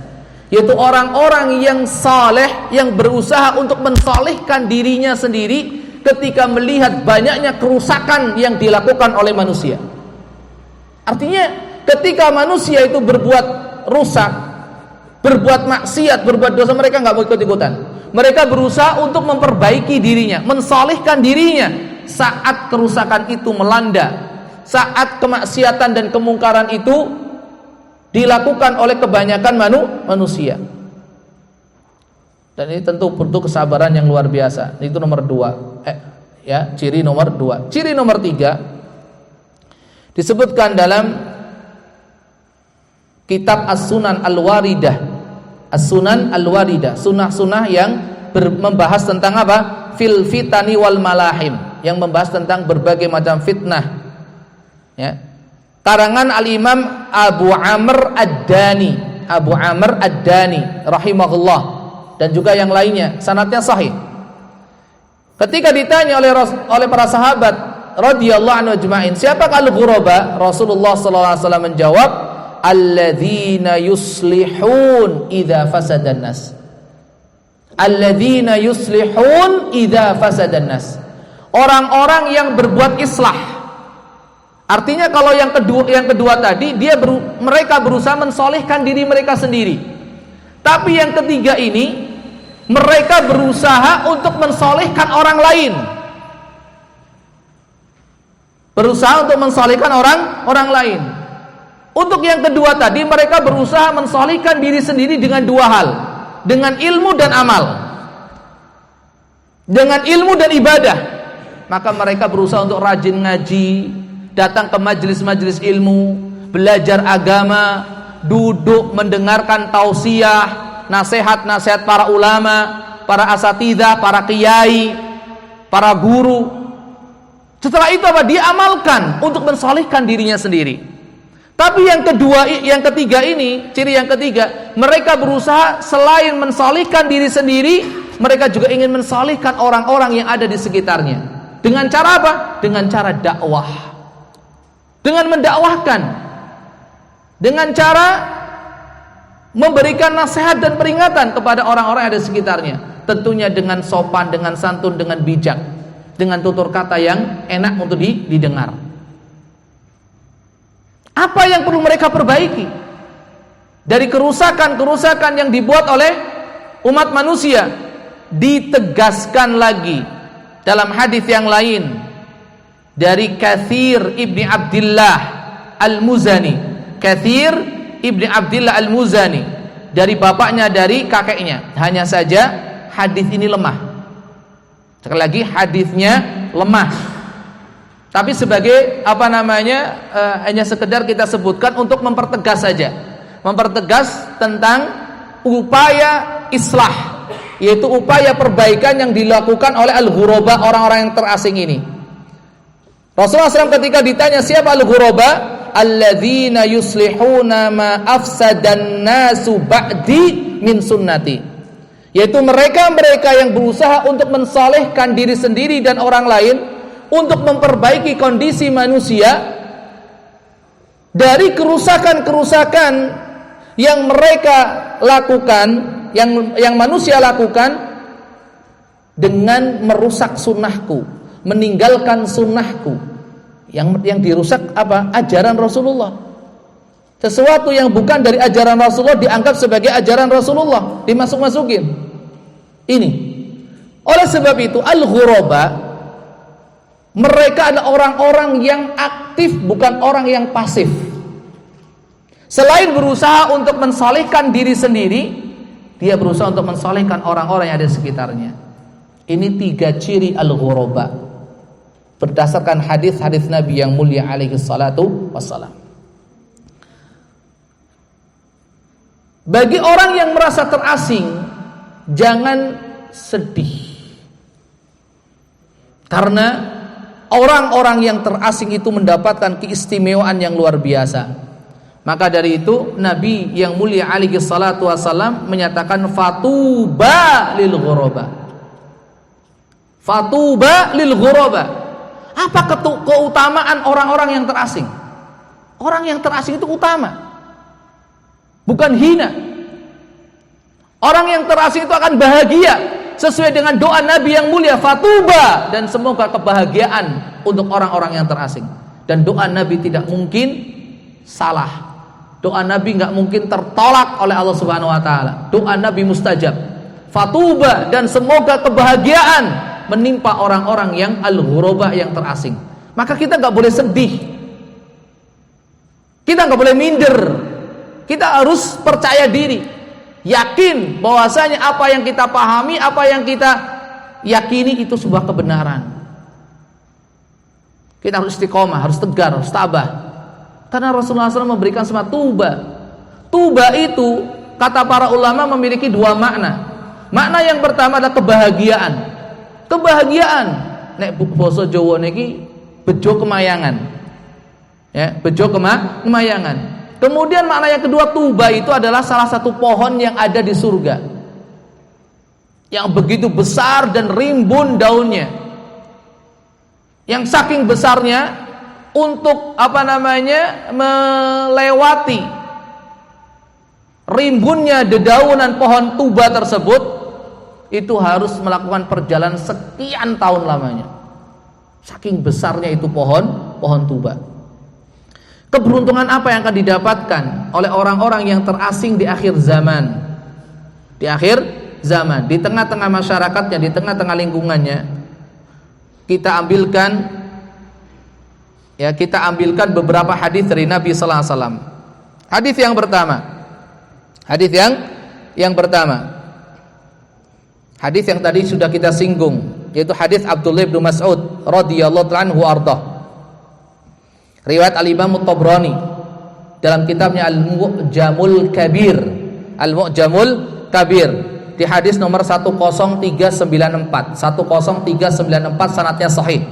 yaitu orang-orang yang saleh, yang berusaha untuk mensalihkan dirinya sendiri ketika melihat banyaknya kerusakan yang dilakukan oleh manusia. Artinya ketika manusia itu berbuat rusak, berbuat maksiat, berbuat dosa, mereka nggak mau ikut-ikutan. Mereka berusaha untuk memperbaiki dirinya, mensalihkan dirinya saat kerusakan itu melanda, saat kemaksiatan dan kemungkaran itu dilakukan oleh kebanyakan manusia. Dan ini tentu butuh kesabaran yang luar biasa. Itu nomor 2. Ciri nomor 2. Ciri nomor 3 disebutkan dalam kitab As-Sunan Al-Waridah. As-Sunan Al-Waridah, sunnah-sunnah yang membahas tentang apa? Fil fitani wal malahim, yang membahas tentang berbagai macam fitnah. Ya. Karangan Al-Imam Abu Amr Ad-Dani, Abu Amr Ad-Dani rahimahullah, dan juga yang lainnya, sanadnya sahih. Ketika ditanya oleh para sahabat radhiyallahu anhu ajma'in, siapakah al-ghuraba? Rasulullah sallallahu alaihi wasallam menjawab, alladzina yuslihun idza fasadan nas. Alladzina yuslihun idza fasadan nas. Orang-orang yang berbuat islah. Artinya kalau yang kedua tadi mereka berusaha mensolehkan diri mereka sendiri. Tapi yang ketiga ini mereka berusaha untuk mensolehkan orang lain. Berusaha untuk mensolehkan orang lain. Untuk yang kedua tadi, mereka berusaha mensolihkan diri sendiri dengan 2 hal, dengan ilmu dan amal, dengan ilmu dan ibadah. Maka mereka berusaha untuk rajin ngaji, datang ke majelis-majelis ilmu, belajar agama, duduk mendengarkan tausiah, nasihat-nasihat para ulama, para asatidzah, para kiai, para guru. Setelah itu apa? Dia amalkan untuk mensolihkan dirinya sendiri. Tapi yang ketiga ini, ciri yang ketiga, mereka berusaha selain mensolihkan diri sendiri, mereka juga ingin mensolihkan orang-orang yang ada di sekitarnya. Dengan cara apa? Dengan cara dakwah. Dengan mendakwahkan. Dengan cara memberikan nasihat dan peringatan kepada orang-orang yang ada di sekitarnya. Tentunya dengan sopan, dengan santun, dengan bijak. dengan tutur kata yang enak untuk didengar. Apa yang perlu mereka perbaiki dari kerusakan-kerusakan yang dibuat oleh umat manusia? Ditegaskan lagi dalam hadis yang lain dari Katsir ibni Abdillah al-Muzani. Katsir ibni Abdillah al-Muzani, dari bapaknya, dari kakeknya. Hanya saja hadis ini lemah. Sekali lagi, hadisnya lemah. Tapi sebagai hanya sekedar kita sebutkan untuk mempertegas saja, mempertegas tentang upaya islah, yaitu upaya perbaikan yang dilakukan oleh al-ghuraba, orang-orang yang terasing ini. Rasulullah SAW ketika ditanya siapa al-ghuraba, alladzina yuslihuna ma afsadan nasu ba'di min sunnati, yaitu mereka-mereka yang berusaha untuk mensalehkan diri sendiri dan orang lain, untuk memperbaiki kondisi manusia dari kerusakan-kerusakan yang mereka lakukan, yang manusia lakukan dengan merusak sunnahku, meninggalkan sunnahku. Yang dirusak apa? Ajaran Rasulullah. Sesuatu yang bukan dari ajaran Rasulullah dianggap sebagai ajaran Rasulullah, dimasuk-masukin. Ini. Oleh sebab itu al-ghuraba, mereka adalah orang-orang yang aktif, bukan orang yang pasif. Selain berusaha untuk mensalehkan diri sendiri, dia berusaha untuk mensalehkan orang-orang yang ada di sekitarnya. Ini 3 ciri al-ghuraba berdasarkan hadis-hadis Nabi yang mulia alaihi salatu wassalam. Bagi orang yang merasa terasing, jangan sedih, karena orang-orang yang terasing itu mendapatkan keistimewaan yang luar biasa. Maka dari itu Nabi yang mulia alaihi salatu wassalam menyatakan fatuba lil ghuraba. Fatuba lil ghuraba. Apa keutamaan orang-orang yang terasing? Orang yang terasing itu utama, bukan hina. Orang yang terasing itu akan bahagia sesuai dengan doa Nabi yang mulia, fatuba, dan semoga kebahagiaan untuk orang-orang yang terasing. Dan doa Nabi tidak mungkin salah. Doa Nabi nggak mungkin tertolak oleh Allah Subhanahu wa taala. Doa Nabi mustajab. Fatuba, dan semoga kebahagiaan menimpa orang-orang yang al-ghuraba, yang terasing. Maka kita nggak boleh sedih. Kita nggak boleh minder. Kita harus percaya diri, yakin bahwasanya apa yang kita pahami, apa yang kita yakini itu sebuah kebenaran. Kita harus istiqomah, harus tegar, harus tabah. Karena Rasulullah SAW memberikan sebuah tuba. Tuba itu, kata para ulama, memiliki 2 makna. Makna yang pertama adalah kebahagiaan. Kebahagiaan, nek basa Jawa niki bejo kemayangan. Ya, bejo kemayangan. Kemudian makna yang kedua, tuba itu adalah salah satu pohon yang ada di surga, yang begitu besar dan rimbun daunnya, yang saking besarnya untuk melewati rimbunnya dedaunan pohon tuba tersebut, itu harus melakukan perjalanan sekian tahun lamanya. Saking besarnya itu pohon tuba. Keberuntungan apa yang akan didapatkan oleh orang-orang yang terasing di akhir zaman? Di akhir zaman, di tengah-tengah masyarakatnya, di tengah-tengah lingkungannya, kita ambilkan beberapa hadis dari Nabi sallallahu alaihi wasallam. Hadis yang pertama. Hadis yang tadi sudah kita singgung, yaitu hadis Abdullah bin Mas'ud radhiyallahu anhu arda. Riwayat Al-Imam At-Tabrani dalam kitabnya Al-Mu'jamul Kabir. Al-Mu'jamul Kabir di hadis nomor 10394. 10394 sanadnya sahih.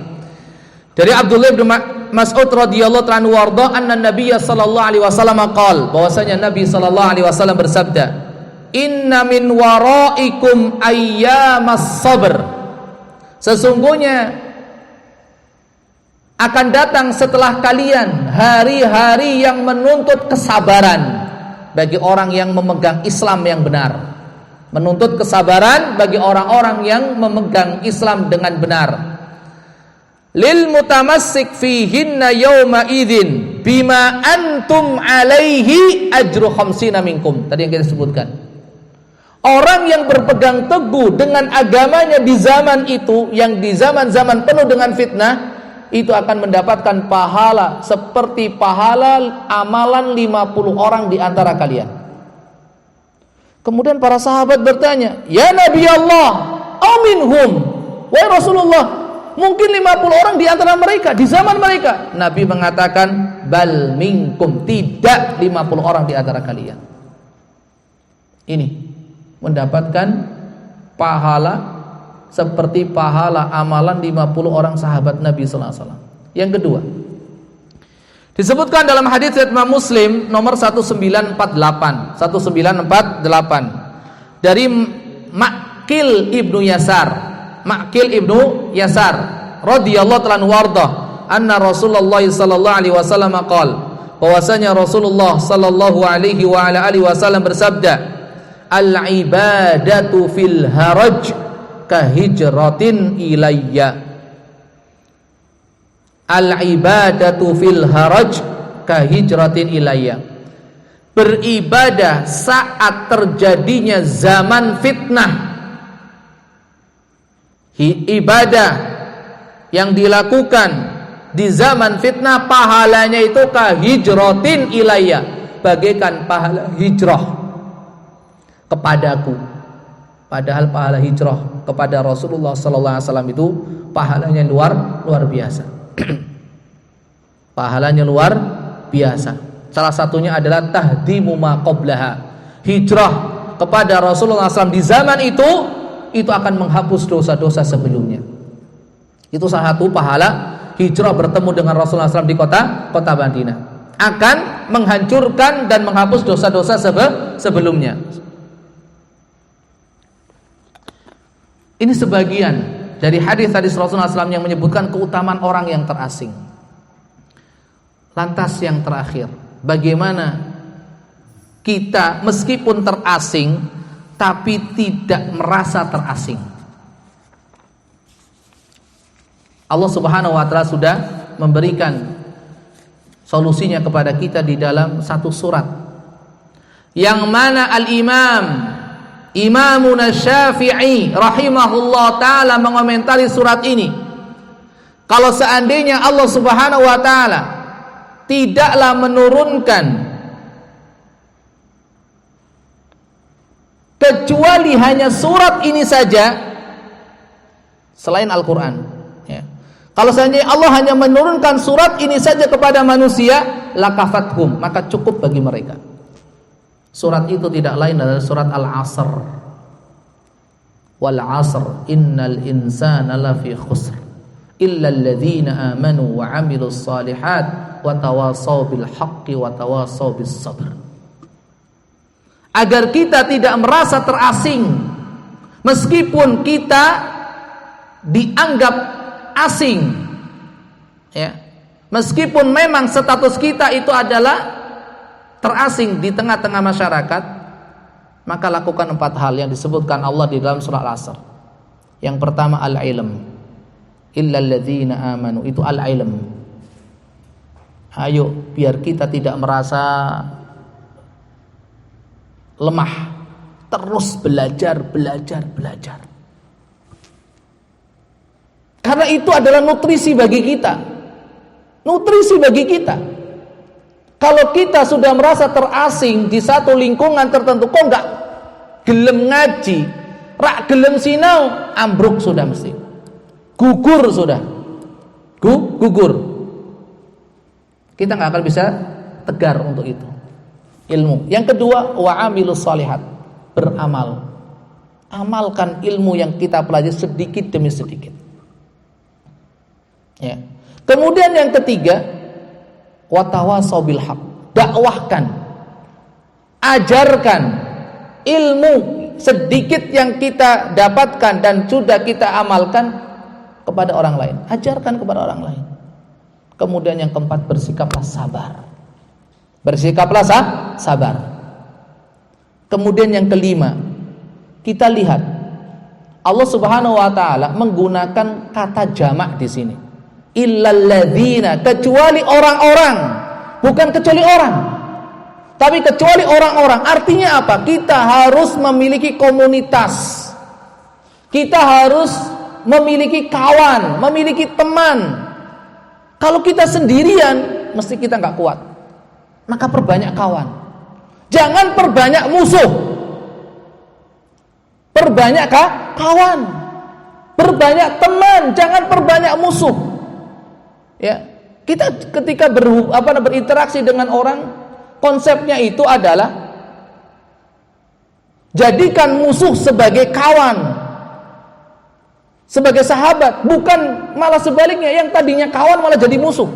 Dari Abdullah bin Mas'ud radhiyallahu anhu arda, anna Nabiy sallallahu alaihi wasallam qaal, bahwasanya Nabi sallallahu alaihi wasallam bersabda, inna min waraikum ayyamas sabr, sesungguhnya akan datang setelah kalian hari-hari yang menuntut kesabaran bagi orang yang memegang Islam yang benar. Menuntut kesabaran bagi orang-orang yang memegang Islam dengan benar. lil mutamassik fihinna yawma idzin bima antum alaihi ajru khamsina minkum. Tadi yang kita sebutkan, orang yang berpegang teguh dengan agamanya di zaman itu, yang di zaman-zaman penuh dengan fitnah, itu akan mendapatkan pahala seperti pahala amalan 50 orang di antara kalian. Kemudian para sahabat bertanya, "Ya Nabi Allah, aminhum?" Wahai Rasulullah, mungkin 50 orang di antara mereka di zaman mereka. Nabi mengatakan, "Bal minkum," tidak 50 orang di antara kalian. Ini mendapatkan pahala seperti pahala amalan 50 orang sahabat Nabi sallallahu alaihi wasallam. Yang kedua, disebutkan dalam hadis Imam Muslim nomor 1948 dari Ma'qil ibnu Yasar radhiyallahu ta'ala warda, anna Rasulullah sallallahu alaihi wasallam qala, bahwasanya Rasulullah sallallahu alaihi wa ala alihi wasallam bersabda, al-ibadatu fil haraj kahijratin ilayya. Al-ibadatu fil haraj kahijratin ilayya. Beribadah saat terjadinya zaman fitnah, ibadah yang dilakukan di zaman fitnah, pahalanya itu kahijratin ilayya, bagaikan pahala hijrah kepadaku. Padahal pahala hijrah kepada Rasulullah sallallahu alaihi wasallam itu pahalanya luar biasa. Pahalanya luar biasa. Salah satunya adalah tahdimu ma qablaha. Hijrah kepada Rasulullah SAW di zaman itu akan menghapus dosa-dosa sebelumnya. Itu salah satu pahala hijrah bertemu dengan Rasulullah SAW di kota Madinah. Akan menghancurkan dan menghapus dosa-dosa sebelumnya. Ini sebagian dari hadis-hadis Rasulullah SAW yang menyebutkan keutamaan orang yang terasing. Lantas yang terakhir, bagaimana kita meskipun terasing tapi tidak merasa terasing? Allah Subhanahu wa taala sudah memberikan solusinya kepada kita di dalam satu surat, yang mana Imamuna Syafi'i rahimahullah ta'ala mengomentari surat ini. Kalau seandainya Allah Subhanahu wa ta'ala tidaklah menurunkan kecuali hanya surat ini saja selain Al-Quran, ya. Kalau seandainya Allah hanya menurunkan surat ini saja kepada manusia, lakafathum, maka cukup bagi mereka. Surat itu tidak lain adalah surat Al-Asr. Wal 'asr innal insana lafi khusr illa alladhina amanu wa 'amilus shalihat wa tawasaw bil haqqi wa tawasaw bis sabr. Agar kita tidak merasa terasing meskipun kita dianggap asing, ya. Meskipun memang status kita itu adalah terasing di tengah-tengah masyarakat, maka lakukan 4 hal yang disebutkan Allah di dalam surah Al-Asr. Yang pertama al-ilm, illal ladzina amanu, itu al-ilm. Ayo biar kita tidak merasa lemah, terus belajar. Karena itu adalah nutrisi bagi kita. Kalau kita sudah merasa terasing di satu lingkungan tertentu, kok enggak gelem ngaji, rak gelem sinau, ambruk sudah mesti. Gugur sudah. Gugur. Kita enggak akan bisa tegar untuk itu. Ilmu. Yang kedua, wa amilus shalihat, beramal. Amalkan ilmu yang kita pelajari sedikit demi sedikit. Ya. Kemudian yang ketiga, watawasaw bil haq, dakwahkan, ajarkan ilmu sedikit yang kita dapatkan dan sudah kita amalkan kepada orang lain, ajarkan kepada orang lain. Kemudian yang keempat, bersikaplah sabar. Kemudian yang kelima, kita lihat Allah Subhanahu wa taala menggunakan kata jamak di sini. illalladzina, kecuali orang-orang, bukan kecuali orang, tapi kecuali orang-orang. Artinya apa? Kita harus memiliki komunitas, kita harus memiliki kawan, memiliki teman. Kalau kita sendirian, mesti kita nggak kuat. Maka perbanyak kawan, jangan perbanyak musuh. Perbanyak kawan, perbanyak teman, jangan perbanyak musuh. Ya, kita ketika berinteraksi dengan orang, konsepnya itu adalah jadikan musuh sebagai kawan, sebagai sahabat, bukan malah sebaliknya, yang tadinya kawan malah jadi musuh.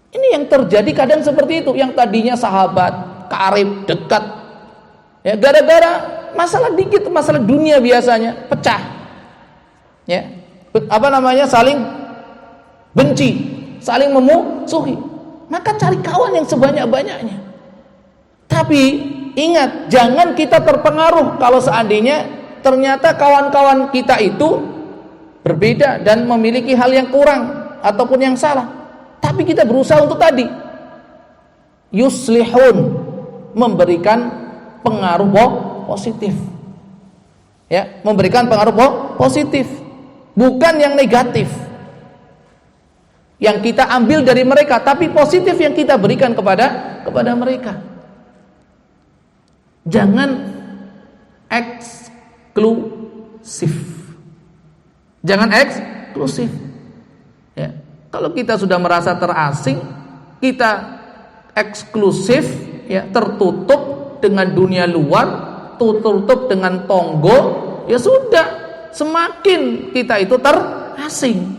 Ini yang terjadi kadang seperti itu, yang tadinya sahabat, karib, dekat, ya gara-gara masalah dikit, masalah dunia biasanya pecah. Ya, saling benci, saling memusuhi. Maka cari kawan yang sebanyak-banyaknya. Tapi ingat, jangan kita terpengaruh kalau seandainya ternyata kawan-kawan kita itu berbeda dan memiliki hal yang kurang ataupun yang salah. Tapi kita berusaha untuk tadi yuslihun, memberikan pengaruh positif. Ya, memberikan pengaruh positif, bukan yang negatif yang kita ambil dari mereka, tapi positif yang kita berikan kepada mereka. Jangan eksklusif. Jangan eksklusif. Ya. Kalau kita sudah merasa terasing, kita eksklusif, ya, tertutup dengan dunia luar, tertutup dengan tonggo, ya sudah, semakin kita itu terasing.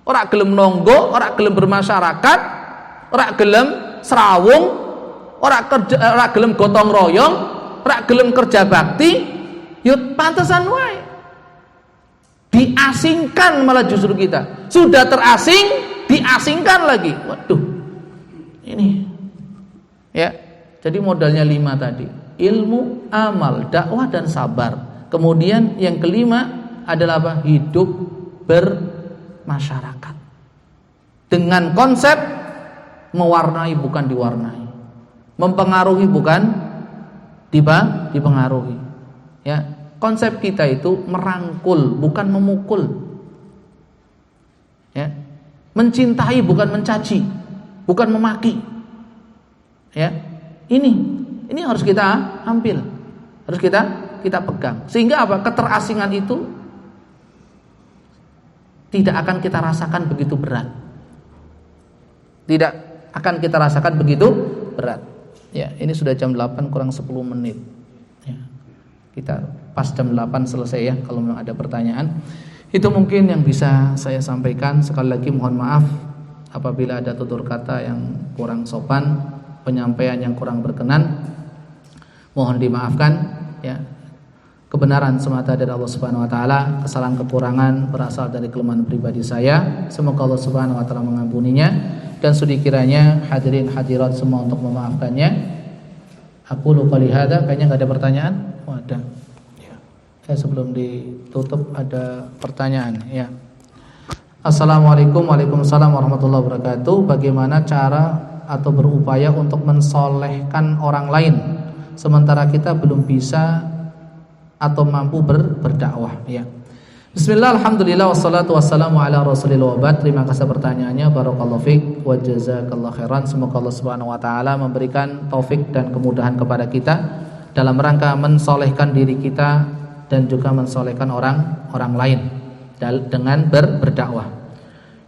Ora gelem nonggo, ora gelem bermasyarakat, ora gelem serawung, ora gelem gotong royong, ora gelem kerja bakti, yuk pantesan wae. Diasingkan malah justru kita. Sudah terasing, diasingkan lagi. Waduh. Ini. Ya. Jadi modalnya 5 tadi. Ilmu, amal, dakwah dan sabar. Kemudian yang kelima adalah apa? Hidup bermasyarakat. Dengan konsep mewarnai bukan diwarnai. Mempengaruhi bukan dipengaruhi. Ya. Konsep kita itu merangkul bukan memukul. Ya. Mencintai bukan mencaci, bukan memaki. Ya. Ini harus kita ambil. Harus kita pegang. Sehingga apa? Keterasingan itu tidak akan kita rasakan begitu berat. Tidak akan kita rasakan begitu berat. Ya, ini sudah jam 8 kurang 10 menit. Ya. Kita pas jam 8 selesai ya, kalau memang ada pertanyaan. Itu mungkin yang bisa saya sampaikan. Sekali lagi mohon maaf apabila ada tutur kata yang kurang sopan, penyampaian yang kurang berkenan. Mohon dimaafkan ya. Kebenaran semata dari Allah Subhanahu wa taala, kesalahan kekurangan berasal dari kelemahan pribadi saya. Semoga Allah Subhanahu wa taala mengampuninya dan sudi kiranya hadirin hadirat semua untuk memaafkannya. Aku lupa lihat, kayaknya enggak ada pertanyaan. Oh, ada. Ya. Sebelum ditutup ada pertanyaan ya. Assalamualaikum Waalaikumsalam warahmatullahi wabarakatuh. Bagaimana cara atau berupaya untuk mensolehkan orang lain sementara kita belum bisa atau mampu berdakwah ya. Bismillah, alhamdulillah, wassalatu wassalamu ala rasulillah wa ba'd. Terima kasih pertanyaannya, barakallahu fiik wa jazakallahu khairan. Semoga Allah Subhanahu wa taala memberikan taufik dan kemudahan kepada kita dalam rangka mensolehkan diri kita dan juga mensolehkan orang lain dengan berdakwah.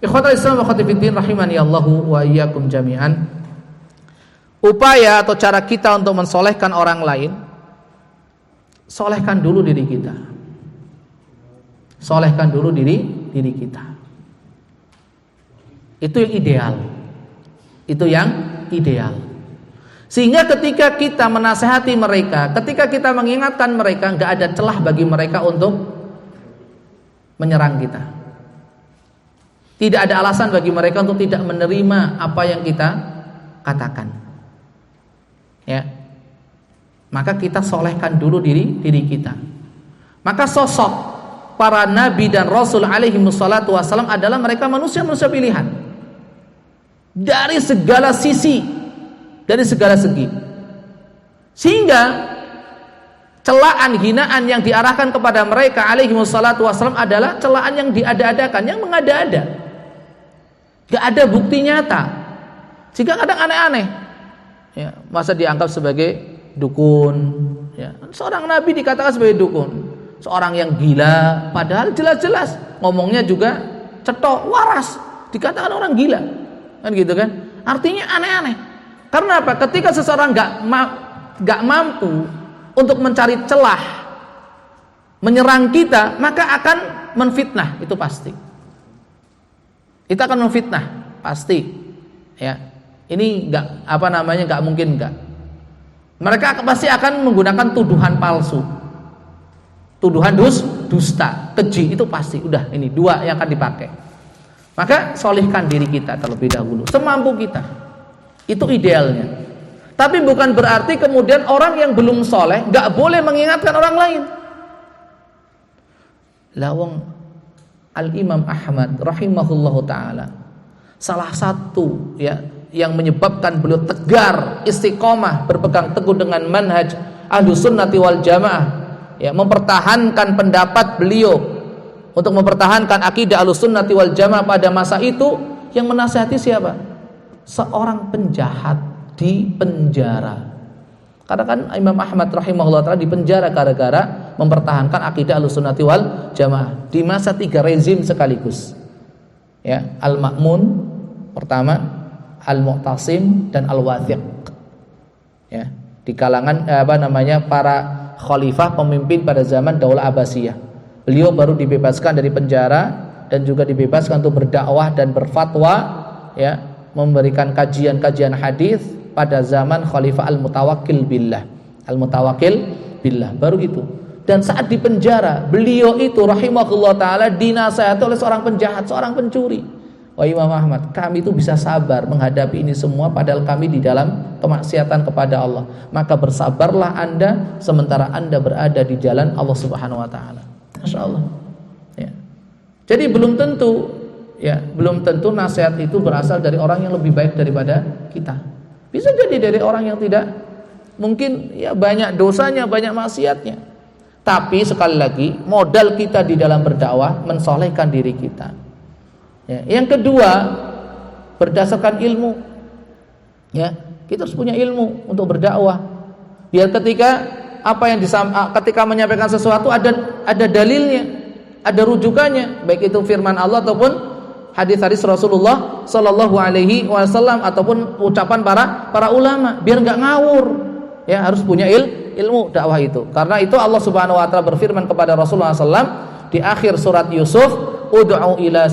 Ikhwatul Islam wa akhwati fiddin rahimani Allahu wa iyyakum jami'an. Upaya atau cara kita untuk mensolehkan orang lain, solehkan dulu diri kita. Solehkan dulu diri kita. Itu yang ideal. Itu yang ideal. Sehingga ketika kita menasehati mereka, ketika kita mengingatkan mereka, enggak ada celah bagi mereka untuk menyerang kita. Tidak ada alasan bagi mereka untuk tidak menerima apa yang kita katakan. Ya. Maka kita solehkan dulu diri kita. Maka sosok para nabi dan rasul alaihi wassalatu wassalam adalah mereka manusia-manusia pilihan dari segala sisi, dari segala segi, sehingga celaan, hinaan yang diarahkan kepada mereka alaihi wassalatu wassalam adalah celaan yang diada-adakan, yang mengada-ada, gak ada bukti nyata, sehingga kadang aneh-aneh ya, masa dianggap sebagai dukun ya. Seorang nabi dikatakan sebagai dukun, seorang yang gila, padahal jelas-jelas ngomongnya juga cetok, waras, dikatakan orang gila, kan gitu kan? Artinya aneh-aneh. Karena apa? Ketika seseorang gak mampu untuk mencari celah menyerang kita, maka akan menfitnah, itu pasti. Itu akan menfitnah, pasti. Ya, ini nggak mungkin nggak. Mereka pasti akan menggunakan tuduhan palsu. Tuduhan dusta, keji, itu pasti. Udah, ini dua yang akan dipakai. Maka solihkan diri kita terlebih dahulu, semampu kita. Itu idealnya. Tapi bukan berarti kemudian orang yang belum soleh gak boleh mengingatkan orang lain. Lawang Al-Imam Ahmad rahimahullahu ta'ala, salah satu ya yang menyebabkan beliau tegar, istiqomah, berpegang teguh dengan manhaj Ahlus Sunnati wal Jamaah, ya, mempertahankan pendapat beliau untuk mempertahankan akidah Ahlus Sunnati wal Jamaah pada masa itu, yang menasihati siapa? Seorang penjahat di penjara. Karena kan Imam Ahmad rahimahullah ta'ala di penjara gara-gara mempertahankan akidah Ahlussunnati wal Jamaah di masa 3 rezim sekaligus. Ya, Al-Ma'mun pertama, Al-Mu'tasim dan Al-Wathiq. Ya, di kalangan para khalifah pemimpin pada zaman Daulah Abbasiyah. Beliau baru dibebaskan dari penjara dan juga dibebaskan untuk berdakwah dan berfatwa, ya, memberikan kajian-kajian hadis pada zaman Khalifah Al-Mutawakkil Billah. Al-Mutawakkil Billah baru itu. Dan saat di penjara, beliau itu rahimahullah taala dinasihati oleh seorang penjahat, seorang pencuri. Wah Imam Ahmad, kami itu bisa sabar menghadapi ini semua padahal kami di dalam kemaksiatan kepada Allah. Maka bersabarlah Anda sementara Anda berada di jalan Allah Subhanahu wa taala. Masyaallah. Ya. Jadi belum tentu nasihat itu berasal dari orang yang lebih baik daripada kita. Bisa jadi dari orang yang tidak, mungkin ya banyak dosanya, banyak maksiatnya. Tapi sekali lagi, modal kita di dalam berdakwah mensolehkan diri kita. Ya. Yang kedua, berdasarkan ilmu. Ya, kita harus punya ilmu untuk berdakwah. Biar ketika menyampaikan sesuatu ada dalilnya, ada rujukannya, baik itu firman Allah ataupun hadis-hadis Rasulullah Sallallahu Alaihi Wasallam ataupun ucapan para ulama, biar nggak ngawur. Ya, harus punya ilmu dakwah itu. Karena itu Allah Subhanahu Wa Taala berfirman kepada Rasulullah SAW di akhir surat Yusuf, ud'u ila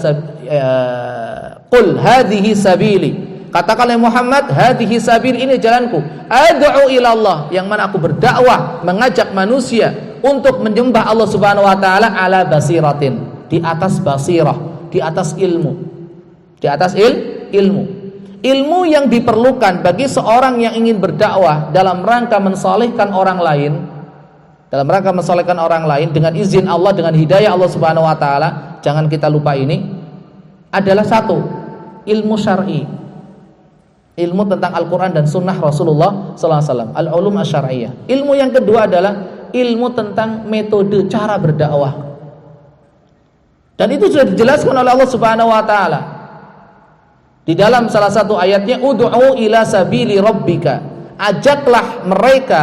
qul hadhihi sabili. Katakanlah Muhammad, hadhihi sabil, ini jalanku. Ad'u ila Allah, yang mana aku berdakwah, mengajak manusia untuk menyembah Allah Subhanahu Wa Taala ala basiratin, di atas basirah, di atas ilmu, di atas ilmu yang diperlukan bagi seorang yang ingin berdakwah dalam rangka mensolehkan orang lain, dengan izin Allah, dengan hidayah Allah Subhanahu Wa Taala. Jangan kita lupa ini adalah satu, ilmu syar'i, ilmu tentang Al-Quran dan Sunnah Rasulullah Sallallahu Alaihi Wasallam, al-ulum asy-syar'iyyah. Ilmu yang kedua adalah ilmu tentang metode cara berdakwah. Dan itu sudah dijelaskan oleh Allah Subhanahu wa taala di dalam salah satu ayatnya, ud'u ila sabili rabbika, ajaklah mereka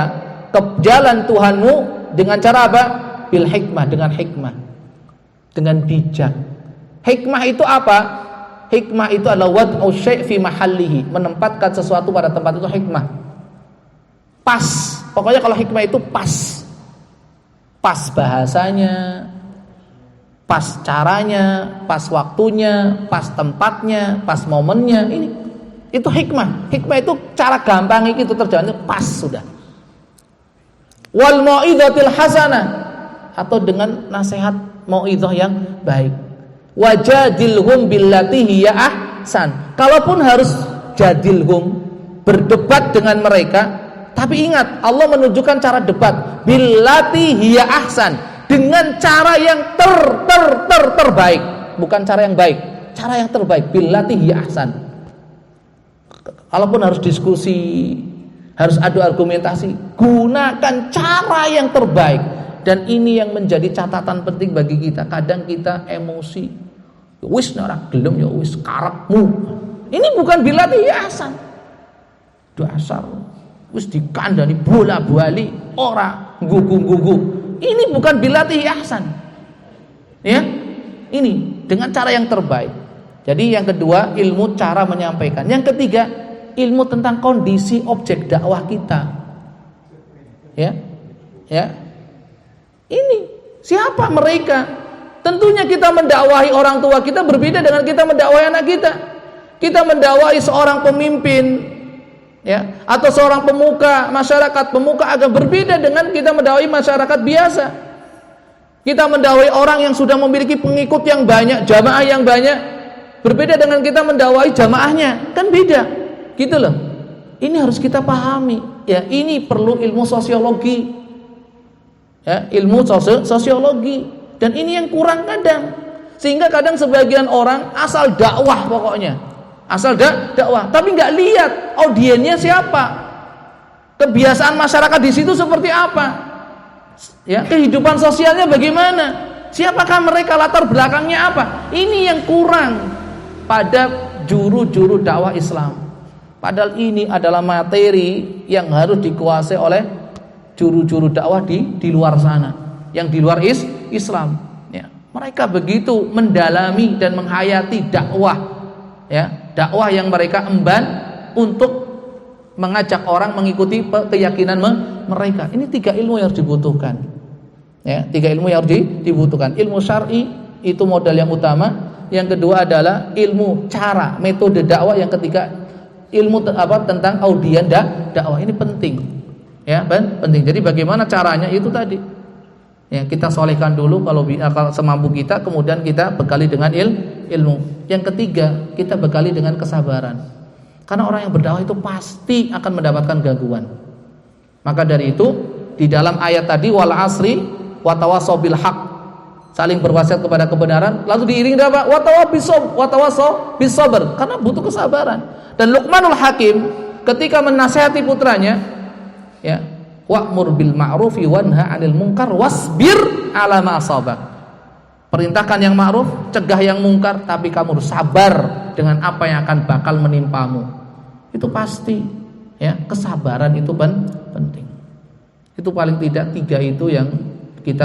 ke jalan Tuhanmu dengan cara apa? Bil hikmah, dengan hikmah, dengan bijak. Hikmah itu apa? Hikmah itu adalah wad'u syai' fi mahallihi, menempatkan sesuatu pada tempat itu hikmah. Pas. Pokoknya kalau hikmah itu pas. Pas bahasanya, pas caranya, pas waktunya, pas tempatnya, pas momennya. Itu hikmah. Hikmah itu cara gampang itu terjadi pas sudah. Wal mau'izatil hasanah, atau dengan nasihat mau'izah yang baik. Wajadilhum billati hiya ahsan. Kalaupun harus jadilhum, berdebat dengan mereka, tapi ingat Allah menunjukkan cara debat billati hiya ahsan, dengan cara yang terbaik, bukan cara yang baik, cara yang terbaik, billati hiya ahsan. Kalaupun harus diskusi, harus adu argumentasi, gunakan cara yang terbaik. Dan ini yang menjadi catatan penting bagi kita. Kadang kita emosi, wis ora gelem ya wis karepmu. Ini bukan billati hiya ahsan. Dasar wis dikandani bola-bali ora nggugu-nggugu. Ini bukan billati hiya ahsan. Ya. Ini dengan cara yang terbaik. Jadi yang kedua, ilmu cara menyampaikan. Yang ketiga, ilmu tentang kondisi objek dakwah kita. Ya. Ya. Ini siapa mereka? Tentunya kita mendakwahi orang tua kita berbeda dengan kita mendakwahi anak kita. Kita mendakwahi seorang pemimpin, ya, atau seorang pemuka masyarakat, pemuka agama, berbeda dengan kita mendakwahi masyarakat biasa. Kita mendakwahi orang yang sudah memiliki pengikut yang banyak, jamaah yang banyak, berbeda dengan kita mendakwahi jamaahnya, kan beda, gitu loh. Ini harus kita pahami, ya. Ini perlu ilmu sosiologi, ya, ilmu sosiologi, dan ini yang kurang kadang, sehingga kadang sebagian orang asal dakwah pokoknya, asal dakwah, tapi nggak lihat audiennya siapa, kebiasaan masyarakat di situ seperti apa, ya, kehidupan sosialnya bagaimana, siapakah mereka, latar belakangnya apa. Ini yang kurang pada juru-juru dakwah Islam. Padahal ini adalah materi yang harus dikuasai oleh juru-juru dakwah di luar sana, yang di luar Islam, ya. Mereka begitu mendalami dan menghayati dakwah, ya, dakwah yang mereka emban untuk mengajak orang mengikuti keyakinan mereka. Ini 3 ilmu yang harus dibutuhkan, ya, 3 ilmu yang harus dibutuhkan. Ilmu syar'i itu modal yang utama. Yang kedua adalah ilmu cara, metode dakwah. Yang ketiga ilmu tentang audien dakwah. Ini penting, ya, penting. Jadi bagaimana caranya itu tadi, ya, kita solehkan dulu kalau semampu kita, kemudian kita bekali dengan ilmu. Yang ketiga, kita bekali dengan kesabaran. Karena orang yang berdakwah itu pasti akan mendapatkan gangguan. Maka dari itu di dalam ayat tadi, wal asri watawassaw bil haq, saling berwasiat kepada kebenaran, lalu diiringi apa? Watawassaw bis sabr, karena butuh kesabaran. Dan Luqmanul Hakim ketika menasihati putranya, ya, wa'mur bil ma'rufi wanha 'anil munkar wasbir 'ala ma asabak. Perintahkan yang ma'ruf, cegah yang mungkar, tapi kamu harus sabar dengan apa yang akan bakal menimpamu. Itu pasti, ya, kesabaran itu penting. Itu paling tidak 3 itu yang kita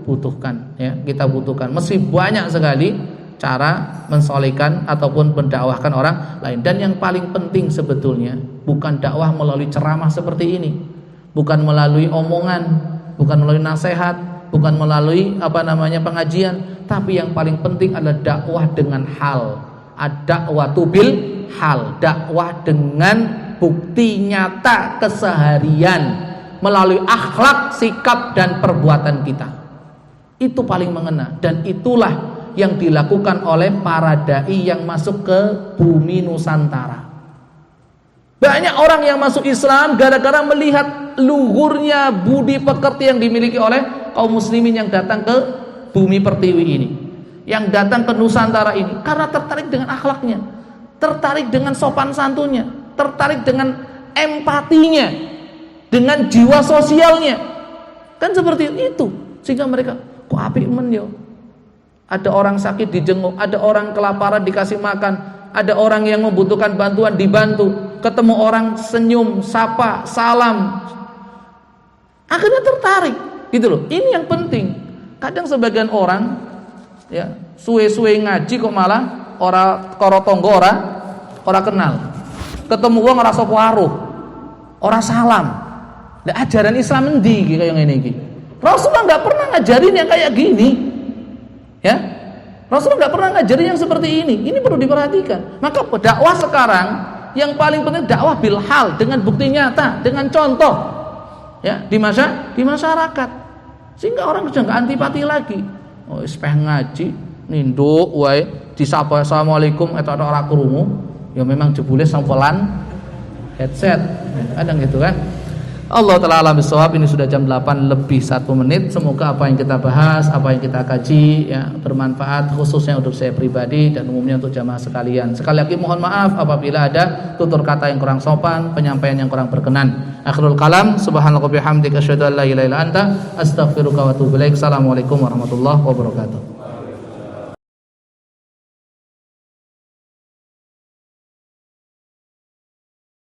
butuhkan, ya, kita butuhkan. Mesti banyak sekali cara mensolehkan ataupun mendakwahkan orang lain. Dan yang paling penting sebetulnya bukan dakwah melalui ceramah seperti ini, bukan melalui omongan, bukan melalui nasihat, bukan melalui pengajian, tapi yang paling penting adalah dakwah dengan hal. Ad-da'watu bil hal, dakwah dengan bukti nyata keseharian melalui akhlak, sikap dan perbuatan kita. Itu paling mengena, dan itulah yang dilakukan oleh para dai yang masuk ke bumi Nusantara. Banyak orang yang masuk Islam gara-gara melihat luhurnya budi pekerti yang dimiliki oleh kaum muslimin yang datang ke bumi pertiwi ini, yang datang ke Nusantara ini, karena tertarik dengan akhlaknya, tertarik dengan sopan santunnya, tertarik dengan empatinya, dengan jiwa sosialnya. Kan seperti itu, sehingga mereka kok apik men yo. Ada orang sakit dijenguk, ada orang kelaparan dikasih makan, ada orang yang membutuhkan bantuan dibantu, ketemu orang senyum, sapa, salam, akhirnya tertarik, gitu loh. Ini yang penting. Kadang sebagian orang, ya, suwe-suwe ngaji kok malah ora karo tangga ora kenal, ketemu wong ora sapa waruh, ora salam. Lah ajaran Islam endi iki kaya ngene iki? Rasulullah enggak pernah ngajarin yang kayak gini. Ya, Rasulullah nggak pernah ngajarin yang seperti ini. Ini perlu diperhatikan. Maka dakwah sekarang yang paling penting dakwah bil hal, dengan bukti nyata, dengan contoh, ya, di masyarakat, sehingga orang sudah nggak antipati lagi. Oh, sepeh ngaji, ninduk, wae, disapa assalamualaikum, atau ada orang krungu, ya memang jebule sampelan headset, kadang gitu kan. Allah Ta'ala alam bisawab. Ini sudah jam 8 lebih 1 menit. Semoga apa yang kita bahas, apa yang kita kaji ya, bermanfaat khususnya untuk saya pribadi dan umumnya untuk jamaah sekalian. Sekali lagi mohon maaf apabila ada tutur kata yang kurang sopan, penyampaian yang kurang berkenan. Akhirul kalam, subhanallah bihamdika asyhadu an la ilaha illa anta astaghfiruka wa atubu ilaik. Assalamualaikum warahmatullahi wabarakatuh.